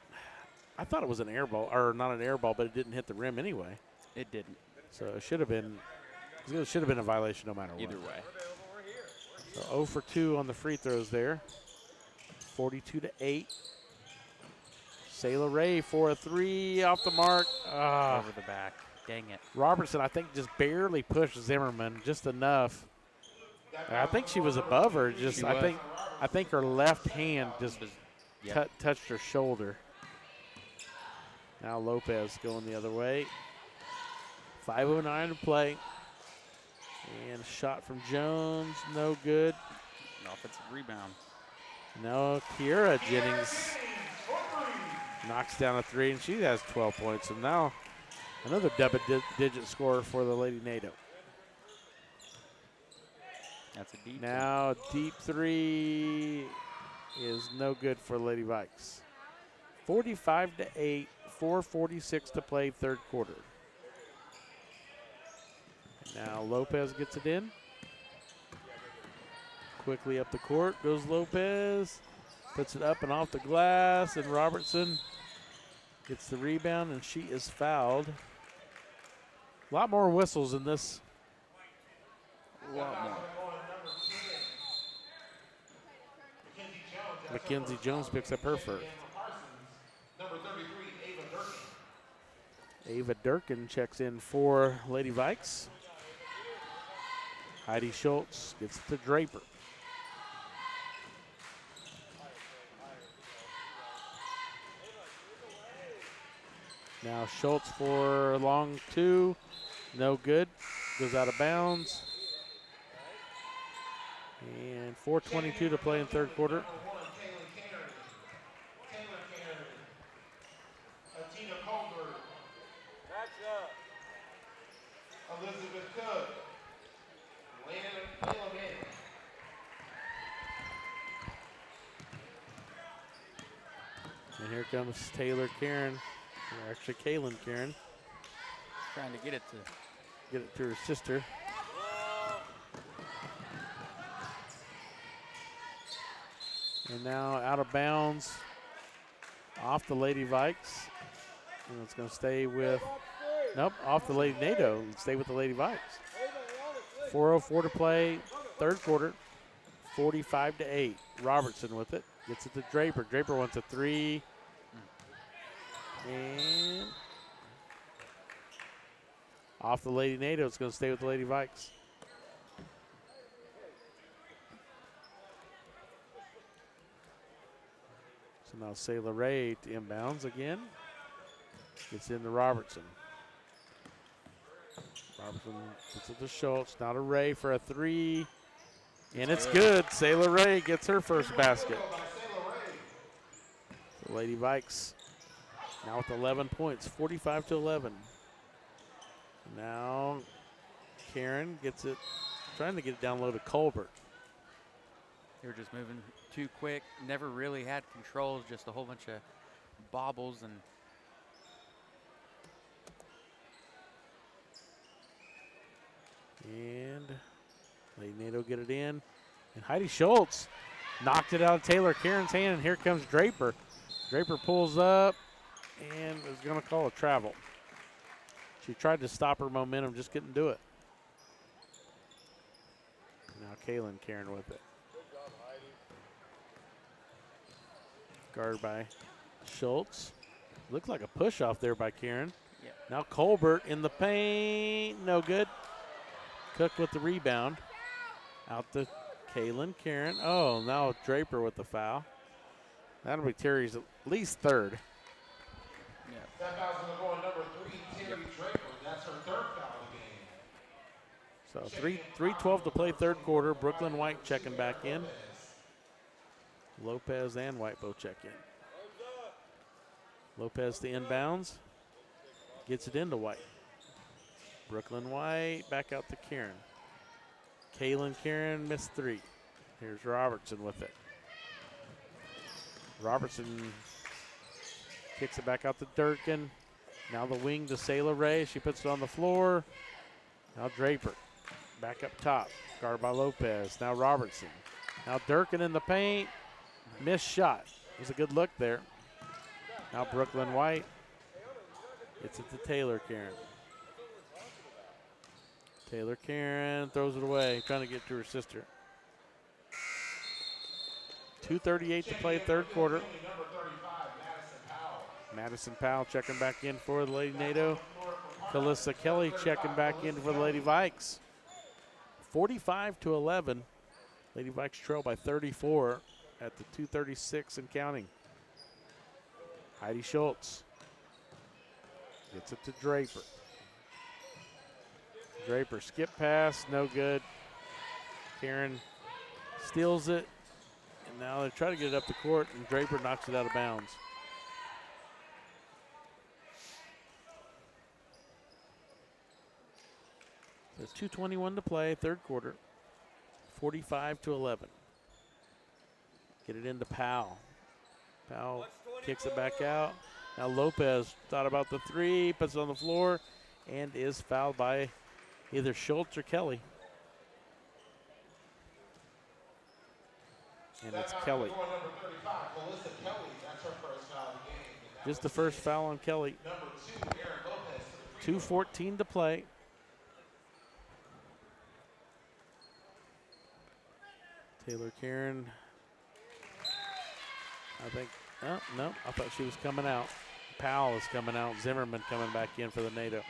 I thought it was an air ball, or not an air ball, but it didn't hit the rim anyway.
It didn't.
So it should have been a violation no matter what.
Either way.
So 0 for 2 on the free throws there. 42-8. Sayla Ray for a 3 off the mark.
Over the back. Dang it.
Robertson, I think, just barely pushed Zimmerman just enough. I think she was above her. I think her left hand just touched her shoulder. Now Lopez going the other way. 5:09 to play. And shot from Jones, no good.
An offensive rebound.
No, Kiera Jennings knocks down a 3, and she has 12 points. And now another double-digit scorer for the Lady NATO.
That's a deep.
Now deep 3 is no good for Lady Vikes. 45-8, 4:46 to play, third quarter. Now Lopez gets it in. Quickly up the court goes Lopez. Puts it up and off the glass, and Robertson gets the rebound, and she is fouled. A lot more whistles in this.
A lot more.
Mackenzie Jones picks up her first. Ava Durkin checks in for Lady Vikes. Heidi Schultz gets it to Draper. Now Schultz for long 2. No good. Goes out of bounds. And 4:22 to play in third quarter.
Elizabeth Cook. Layla Manning.
And here comes Taylor Karen, or actually Kaylin Karen.
Trying to get it
to her sister. And now out of bounds off the Lady Vikes. And it's going to stay with, nope, off the Lady NATO. Stay with the Lady Vikes. 4:04 to play, third quarter, 45-8. Robertson with it, gets it to Draper. Draper wants a 3. And off the Lady NATO, it's going to stay with the Lady Vikes. So now Sayla Ray to inbounds again. Gets into Robertson. Robertson gets it to Schultz. Now to Ray for a 3. And it's good. Sayla Ray gets her first basket. The Lady Vikes now with 11 points, 45-11. Now Karen gets it, trying to get it down low to Colbert.
They were just moving too quick. Never really had control. Just a whole bunch of bobbles and.
And Lady NATO get it in. And Heidi Schultz knocked it out of Taylor Karen's hand, and here comes Draper. Draper pulls up and is going to call a travel. She tried to stop her momentum, just couldn't do it. Now Kaylin Karen with it. Guarded by Schultz. Looked like a push off there by Karen.
Yep.
Now Colbert in the paint, no good. Cook with the rebound. Out to Kaylin Karen. Oh, now Draper with the foul. That'll be Terry's at least third.
That foul's going to go on number 3, Terry Draper. That's her third foul of the game.
So 3:12 to play third quarter. Brooklyn White checking back in. Lopez and White both check in. Lopez to inbounds. Gets it into White. Brooklyn White back out to Karen. Kaylin Karen missed 3. Here's Robertson with it. Robertson kicks it back out to Durkin. Now the wing to Sayla Ray. She puts it on the floor. Now Draper back up top. Guarded by Lopez. Now Robertson. Now Durkin in the paint. Missed shot. It was a good look there. Now Brooklyn White. It's it to Taylor Karen. Taylor Karen throws it away, trying to get to her sister. 2:38 to play third quarter. Madison Powell checking back in for the Lady NATO. Calissa Kelly checking back in for the Lady Vikes. 45-11. Lady Vikes trail by 34 at the 2:36 and counting. Heidi Schultz gets it to Draper. Draper skip pass, no good. Karen steals it, and now they try to get it up the court, and Draper knocks it out of bounds. There's 2:21 to play, third quarter. 45-11. Get it into Powell. Powell kicks it back out. Now Lopez thought about the 3, puts it on the floor, and is fouled by either Schultz or Kelly. And it's Kelly. Just the first foul on Kelly. 2:14 to play. Taylor Karen. I think, oh, no, I thought she was coming out. Powell is coming out. Zimmerman coming back in for the NATO.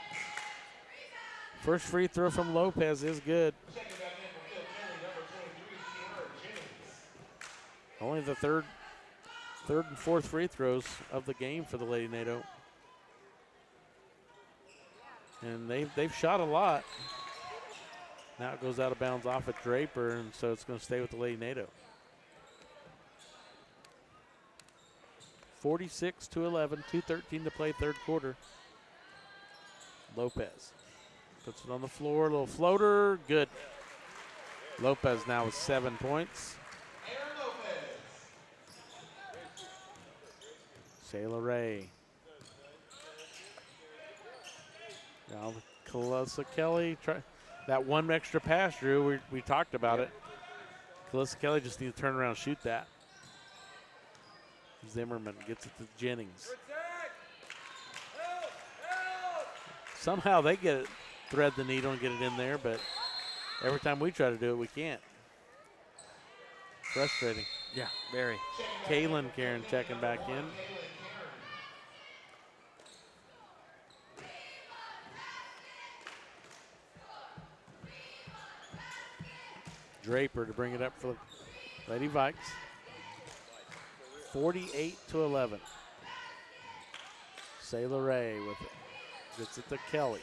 First free throw from Lopez is good. Only the third and fourth free throws of the game for the Lady NATO. And they've shot a lot. Now it goes out of bounds off at Draper, and so it's going to stay with the Lady NATO. 46-11, 2:13 to play third quarter. Lopez puts it on the floor, a little floater, good. Lopez now with 7 points. Sayla Ray. Now Calissa Kelly, that one extra pass, Drew, we talked about it. Calissa Kelly just needs to turn around and shoot that. Zimmerman gets it to Jennings. Somehow they get it, thread the needle and get it in there, but every time we try to do it, we can't. Frustrating.
Yeah, very.
Kaylin Karen checking back in. Draper to bring it up for the Lady Vikes. 48-11. Sayla Ray with it. Gets it to Kelly.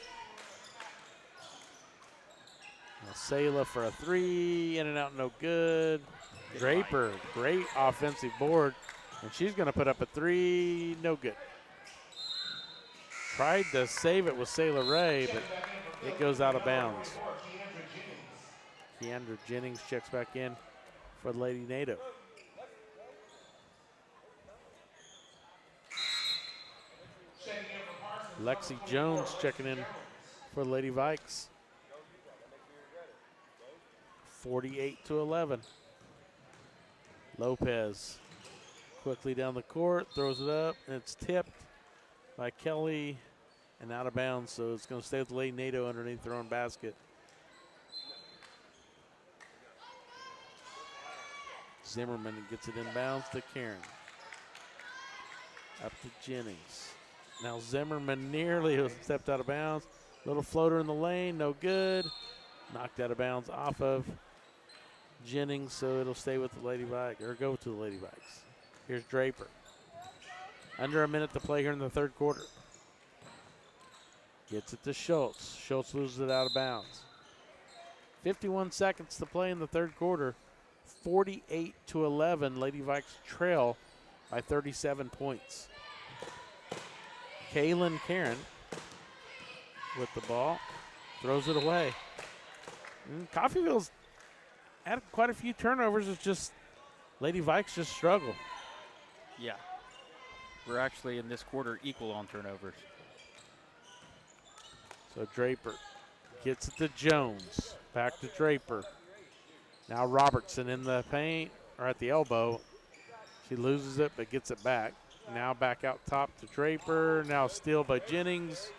Now Sayla for a 3, in and out, no good. Draper, great offensive board, and she's going to put up a 3, no good. Tried to save it with Sayla Ray, but it goes out of bounds. Keandra Jennings checks back in for the Lady NATO. Lexi Jones checking in for the Lady Vikes. 48-11. Lopez quickly down the court, throws it up, and it's tipped. by Kelly and out of bounds, so it's going to stay with Lady NATO underneath their own basket. Zimmerman gets it inbounds to Karen. Up to Jennings. Now Zimmerman nearly stepped out of bounds. Little floater in the lane, no good. Knocked out of bounds off of Jennings, so it'll stay with the Lady Vikes, or go to the Lady Vikes. Here's Draper. Under a minute to play here in the third quarter. Gets it to Schultz. Schultz loses it out of bounds. 51 seconds to play in the third quarter. 48-11, Lady Vikes trail by 37 points. Kaylin Karen with the ball, throws it away. Coffeyville's had quite a few turnovers. It's just Lady Vikes just struggle.
Yeah. We're actually in this quarter equal on turnovers.
So Draper gets it to Jones. Back to Draper. Now Robertson in the paint, or at the elbow. She loses it, but gets it back. Now back out top to Draper. Now steal by Jennings.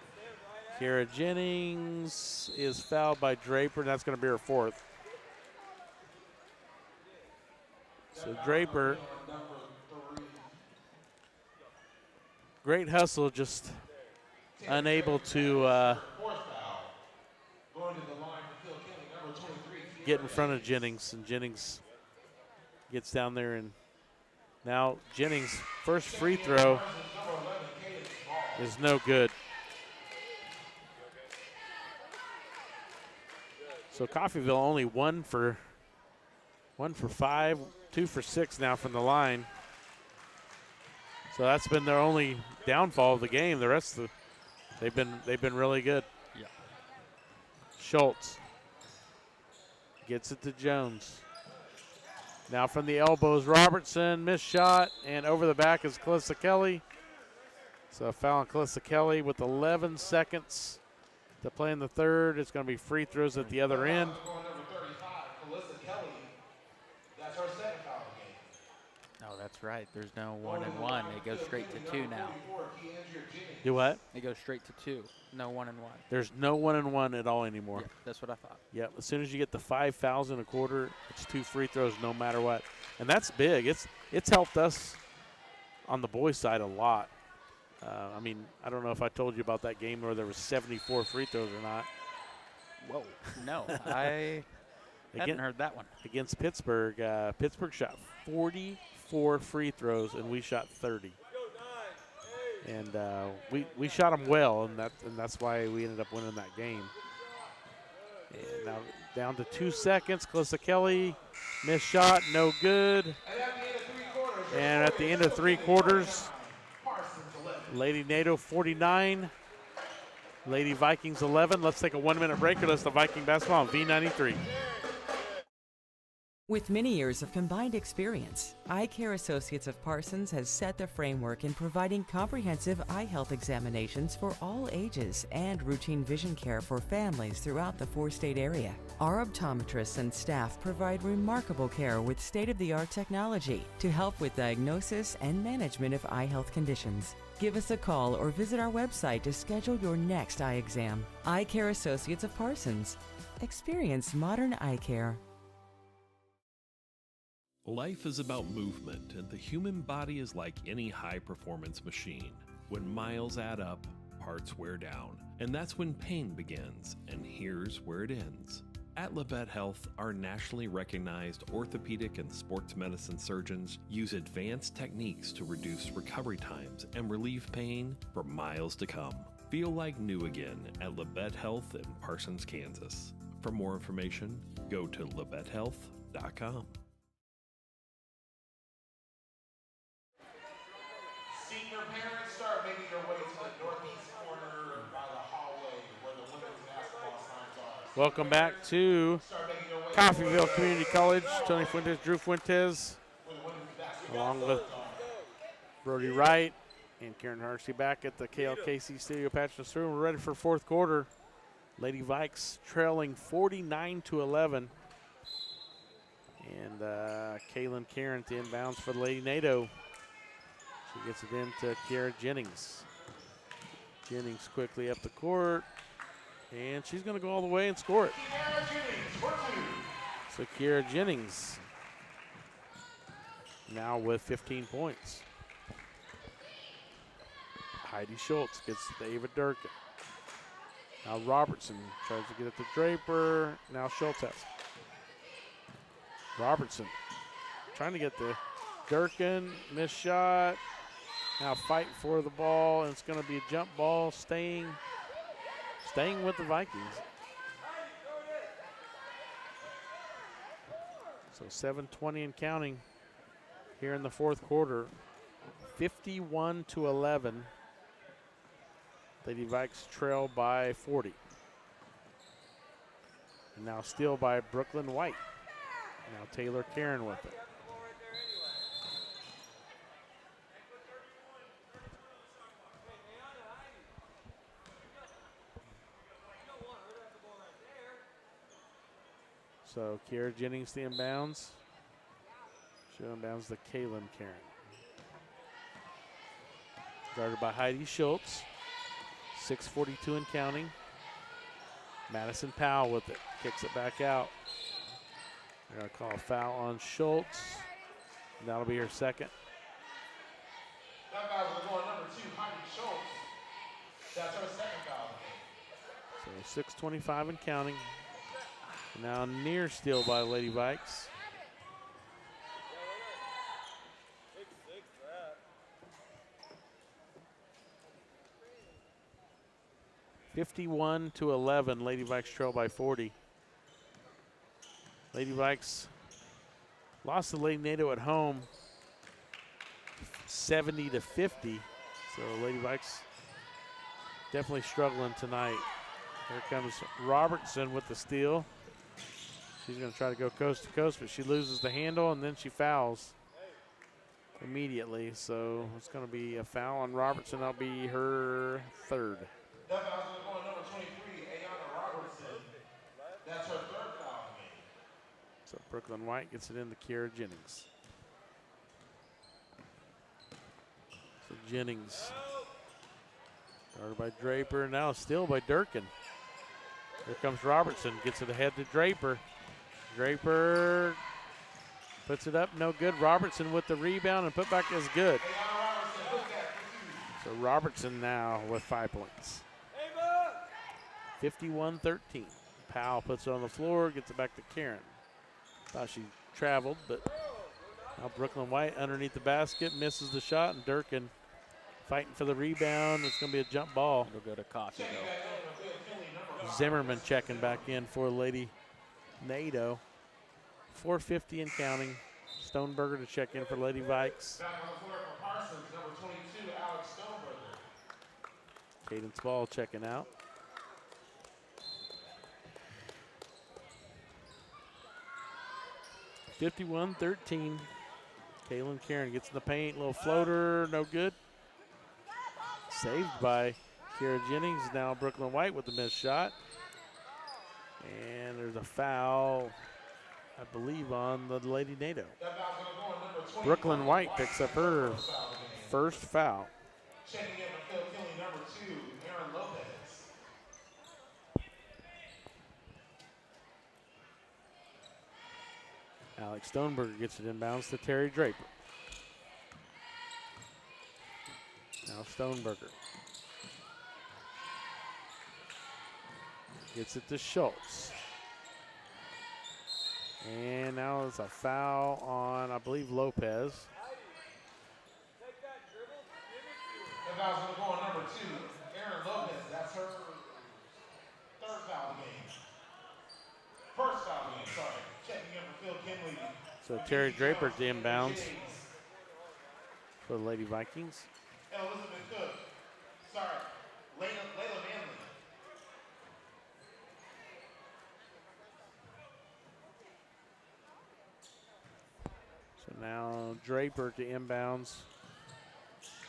Kara Jennings is fouled by Draper, and that's going to be her fourth. So Draper, great hustle, just unable to get in front of Jennings, and Jennings gets down there, and now Jennings' first free throw is no good. So Coffeyville only 1 for 5, 2 for 6 now from the line. So that's been their only downfall of the game. The rest of they've been really good.
Yeah.
Schultz gets it to Jones. Now from the elbows, Robertson, missed shot, and over the back is Calissa Kelly. So a foul on Calissa Kelly with 11 seconds to play in the third. It's going to be free throws at the other end.
Oh, that's right. There's no 1 and 1. It goes straight to 2 now.
Do what?
It goes straight to 2. No 1 and 1.
There's no 1 and 1 at all anymore.
Yeah, that's what I thought.
Yep. As soon as you get the 5 fouls in a quarter, it's 2 free throws no matter what, and that's big. It's helped us on the boys' side a lot. I mean, I don't know if I told you about that game where there was 74 free throws or not.
Whoa. No, I hadn't heard that one.
Against Pittsburgh, Pittsburgh shot 44 free throws, and we shot 30. And we shot them well, and that's why we ended up winning that game. And now down to 2 seconds. Calissa Kelly, missed shot, no good. And at the end of 3 quarters, Lady NATO 49, Lady Vikings 11. Let's take a 1-minute break. Let's the Viking basketball on V93.
With many years of combined experience, Eye Care Associates of Parsons has set the framework in providing comprehensive eye health examinations for all ages and routine vision care for families throughout the 4-state area. Our optometrists and staff provide remarkable care with state-of-the-art technology to help with diagnosis and management of eye health conditions. Give us a call or visit our website to schedule your next eye exam. Eye Care Associates of Parsons. Experience modern eye care.
Life is about movement, and the human body is like any high-performance machine. When miles add up, parts wear down, and that's when pain begins, and here's where it ends. At Levette Health, our nationally recognized orthopedic and sports medicine surgeons use advanced techniques to reduce recovery times and relieve pain for miles to come. Feel like new again at Levette Health in Parsons, Kansas. For more information, go to levettehealth.com.
Senior parents, start making your way to the northeast corner by the hallway where the women's basketball signs are.
Welcome back to Coffeyville Community College. Tony Fuentes, Drew Fuentes, along with Brody Wright and Karen Hershey back at the KLKC Studio Patches Room. We're ready for fourth quarter. Lady Vikes trailing 49-11. And Kaylin Karen to inbounds for the Lady NATO. She gets it into Kiara Jennings. Jennings quickly up the court. And she's going to go all the way and score it. So Kiara Jennings now with 15 points. Heidi Schultz gets to Ava Durkin. Now Robertson tries to get it to Draper. Now Schultz has it. Robertson trying to get to Durkin. Missed shot. Now fighting for the ball, and it's going to be a jump ball, staying with the Vikings. So 7:20 and counting here in the fourth quarter. 51-11. Lady Vikes trail by 40. And now steal by Brooklyn White. Now Taylor Karen with it. So Kiara Jennings the inbounds. She inbounds the Kaylin Karen. Guarded by Heidi Schultz. 6:42 and counting. Madison Powell with it. Kicks it back out. They're going to call a foul on Schultz. And that'll be her second.
That foul was going number 2, Heidi Schultz. That's her second foul.
So 6:25 and counting. Now near steal by Lady Vikes. (51-11). Lady Vikes trail by 40. Lady Vikes lost to Lady NATO at home, 70-50. So Lady Vikes definitely struggling tonight. Here comes Robertson with the steal. She's going to try to go coast to coast, but she loses the handle, and then she fouls immediately. So it's going to be a foul on Robertson. That'll be her third.
That foul's going to go on number 23, Ayana Robertson. That's her third foul game.
So Brooklyn White gets it into Kiara Jennings. So Jennings, guarded by Draper, now still by Durkin. Here comes Robertson, gets it ahead to Draper. Draper puts it up, no good. Robertson with the rebound, and put back is good. So Robertson now with 5 points. 51-13. Powell puts it on the floor, gets it back to Karen. Thought she traveled, but now Brooklyn White underneath the basket, misses the shot, and Durkin fighting for the rebound. It's going to be a jump ball.
It'll go to Coffeyville.
Zimmerman checking back in for Lady NATO. 4:50 and counting. Stoneberger to check in for Lady Vikes.
Back on the floor for Parsons, number 22, Alex Stoneberger.
Cadence Ball checking out. (51-13). Kaylin Karen gets in the paint, little floater, no good. Saved by Kiara Jennings. Now Brooklyn White with the missed shot. And there's a foul, I believe, on the Lady NATO. Brooklyn White picks up her first foul.
Checking in for Phil Kelly, number 2, Aaron Lopez.
Alex Stoneberger gets it inbounds to Terry Draper. Now Stoneberger gets it to Schultz. And now it's a foul on, I believe, Lopez.
That foul's going to go on number 2, Aaron Lopez. That's her third foul of the game. First foul of the game, sorry. Checking in for Phil Kinley.
So Terry Draper to inbounds for the Lady Vikings.
Elizabeth Cook. Sorry, Layla Manley.
So now Draper to inbounds.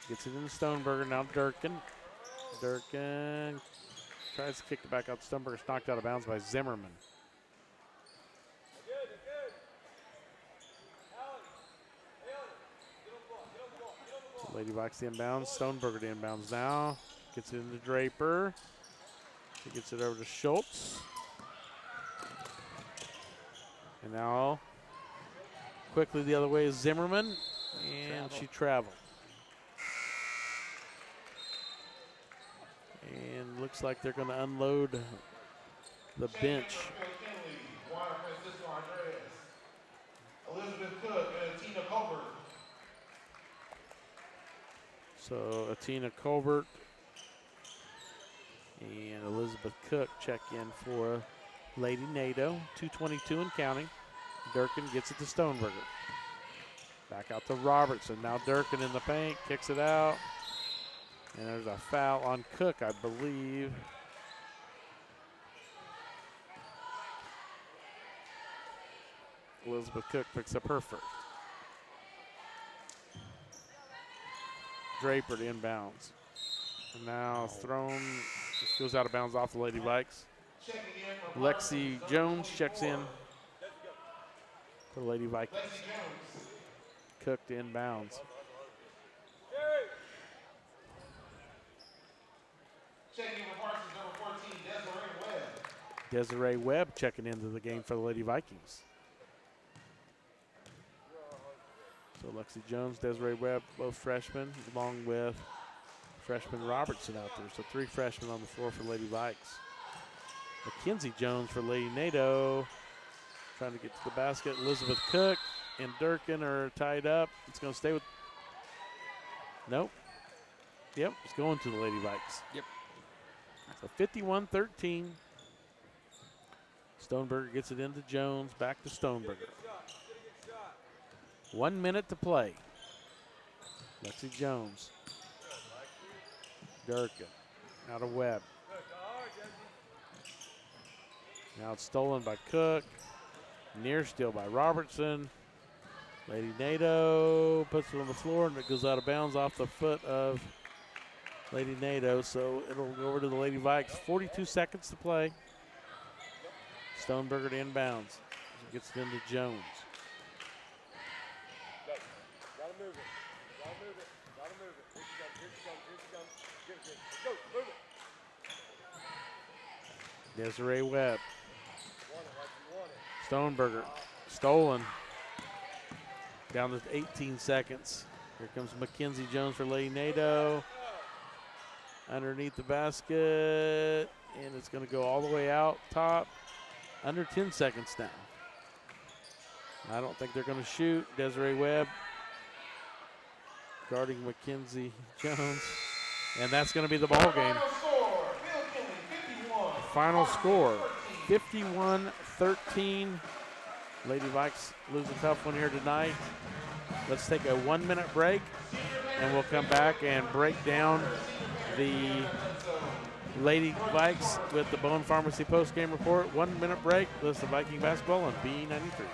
Gets it into Stoneberger. Now Durkin. Durkin tries to kick it back out. Stoneberger's knocked out of bounds by Zimmerman. So Lady Vikes the inbounds. Stoneberger to inbounds now. Gets it into Draper. She gets it over to Schultz. And now quickly the other way is Zimmerman. And she traveled. And looks like they're going to unload the bench.
Elizabeth Cook and Tina Colbert.
So Atina Colbert and Elizabeth Cook check in for Lady NATO. 2:22 and counting. Durkin gets it to Stoneberger. Back out to Robertson. Now Durkin in the paint, kicks it out. And there's a foul on Cook, I believe. Elizabeth Cook picks up her first. Draper to inbounds. And now thrown, just goes out of bounds off the Lady Vikes. Lexi Jones checks in for the Lady Vikings. Cook to inbounds.
Checking for Parsons, number 14, Desiree Webb.
Desiree Webb checking into the game for the Lady Vikings. So Lexi Jones, Desiree Webb, both freshmen, along with freshman Robertson out there. So 3 freshmen on the floor for Lady Vikes. Mackenzie Jones for Lady NATO, trying to get to the basket. Elizabeth Cook and Durkin are tied up. It's going to stay with, nope. Yep, it's going to the Lady Vikes.
Yep.
So 51-13. Stoneberger gets it into Jones, back to Stoneberger. 1 minute to play. Lexi Jones. Durkin out of Webb. Now it's stolen by Cook. Near steal by Robertson. Lady NATO puts it on the floor and it goes out of bounds off the foot of Lady NATO. So it'll go over to the Lady Vikes. 42 seconds to play. Stoneberger to inbounds. She gets it into Jones.
Gotta move it. Gotta move it. Gotta move it. Here she comes. Here she comes. Here she comes. Get it. Go. Move it.
Desiree Webb.
Want it like you want it.
Stoneberger. Stolen. Down to 18 seconds. Here comes Mackenzie Jones for Lady NATO. Underneath the basket. And it's going to go all the way out top. Under 10 seconds now. I don't think they're going to shoot. Desiree Webb guarding Mackenzie Jones. And that's going to be the ball game. Final score, 51-13. Lady Vikes lose a tough one here tonight. Let's take a 1 minute break and we'll come back and break down the Lady Vikes with the Bowen Pharmacy post-game report. 1 minute break. This is the Viking basketball on B93.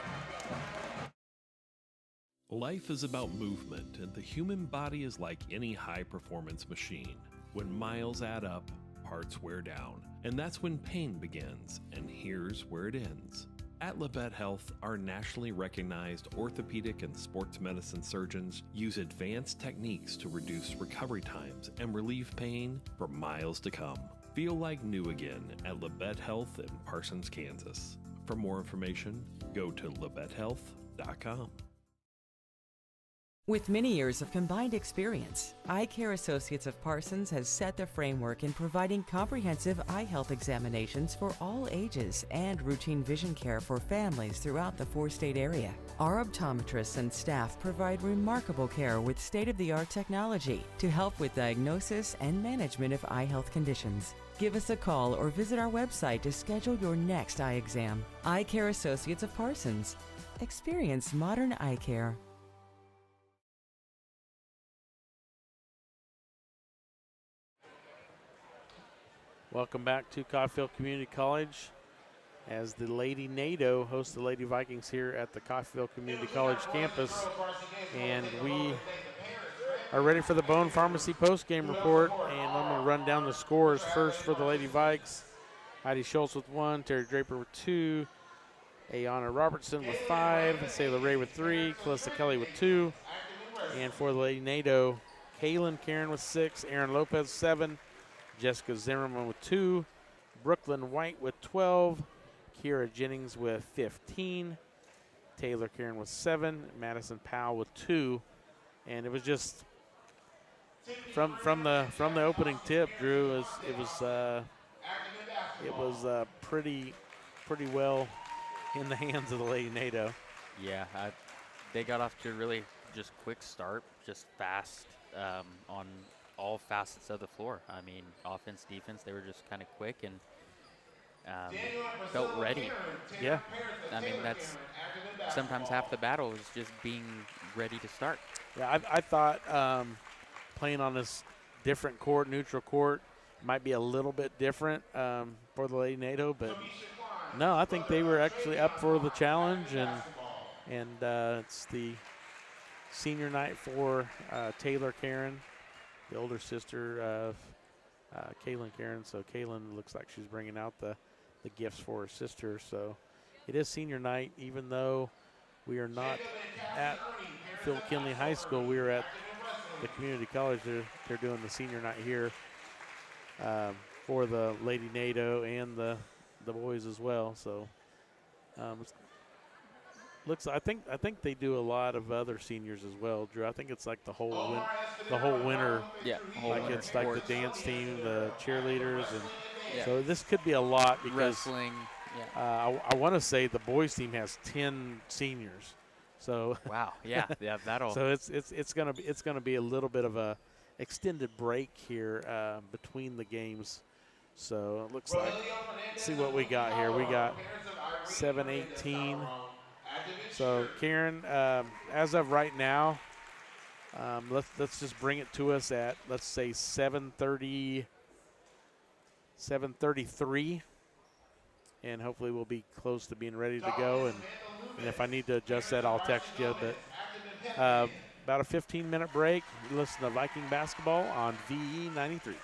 Life is about movement, and the human body is like any high-performance machine. When miles add up, parts wear down, and that's when pain begins, and here's where it ends. At Labette Health, our nationally recognized orthopedic and sports medicine surgeons use advanced techniques to reduce recovery times and relieve pain for miles to come. Feel like new again at Labette Health in Parsons, Kansas. For more information, go to labettehealth.com.
With many years of combined experience, Eye Care Associates of Parsons has set the framework in providing comprehensive eye health examinations for all ages and routine vision care for families throughout the 4-state area. Our optometrists and staff provide remarkable care with state-of-the-art technology to help with diagnosis and management of eye health conditions. Give us a call or visit our website to schedule your next eye exam. Eye Care Associates of Parsons. Experience modern eye care.
Welcome back to Coffeyville Community College as the Lady NATO hosts the Lady Vikings here at the Coffeyville Community College campus. And we are ready for the Bowen Pharmacy post-game report. And I'm going to run down the scores first for the Lady Vikes. Heidi Schultz with 1, Terry Draper with 2, Ayana Robertson with 5, Sayla Ray with 3, Calista Kelly with 2. And for the Lady NATO, Kaylin Karen with 6, Aaron Lopez 7, Jessica Zimmerman with 2, Brooklyn White with 12, Kira Jennings with 15, Taylor Karen with 7, Madison Powell with 2, and it was just from the opening tip, Drew. It was pretty well in the hands of the Lady NATO.
Yeah, they got off to a really just quick start, just fast on all facets of the floor. I mean, offense, defense, they were just kind of quick and felt ready.
Yeah.
I mean, that's sometimes half the battle is just being ready to start.
Yeah, I thought playing on this different court, neutral court, might be a little bit different for the Lady NATO, but no, I think they were actually up for the challenge, and it's the senior night for Taylor Karen, the older sister of Kaylin Karen. So Kaylin looks like she's bringing out the gifts for her sister. So it is senior night, even though we are not at Phil Kinley High School. We are at the community college. They're doing the senior night here for the Lady NATO and the boys as well. So I think they do a lot of other seniors as well, Drew. I think it's like the whole winter.
Yeah,
like it's like the dance team, the cheerleaders, and
yeah.
So this could be a lot because
Wrestling. Yeah.
I want to say the boys team has 10 seniors. So
wow. Yeah. Yeah. That'll.
So it's gonna be a little bit of a extended break here between the games. So it looks like, let's see what we got here. We got 7:18. So Karen, as of right now, let's just bring it to us at, let's say 7:33, and hopefully we'll be close to being ready to go. And if I need to adjust that, I'll text you. But about a 15-minute break. You listen to Viking basketball on VE 93.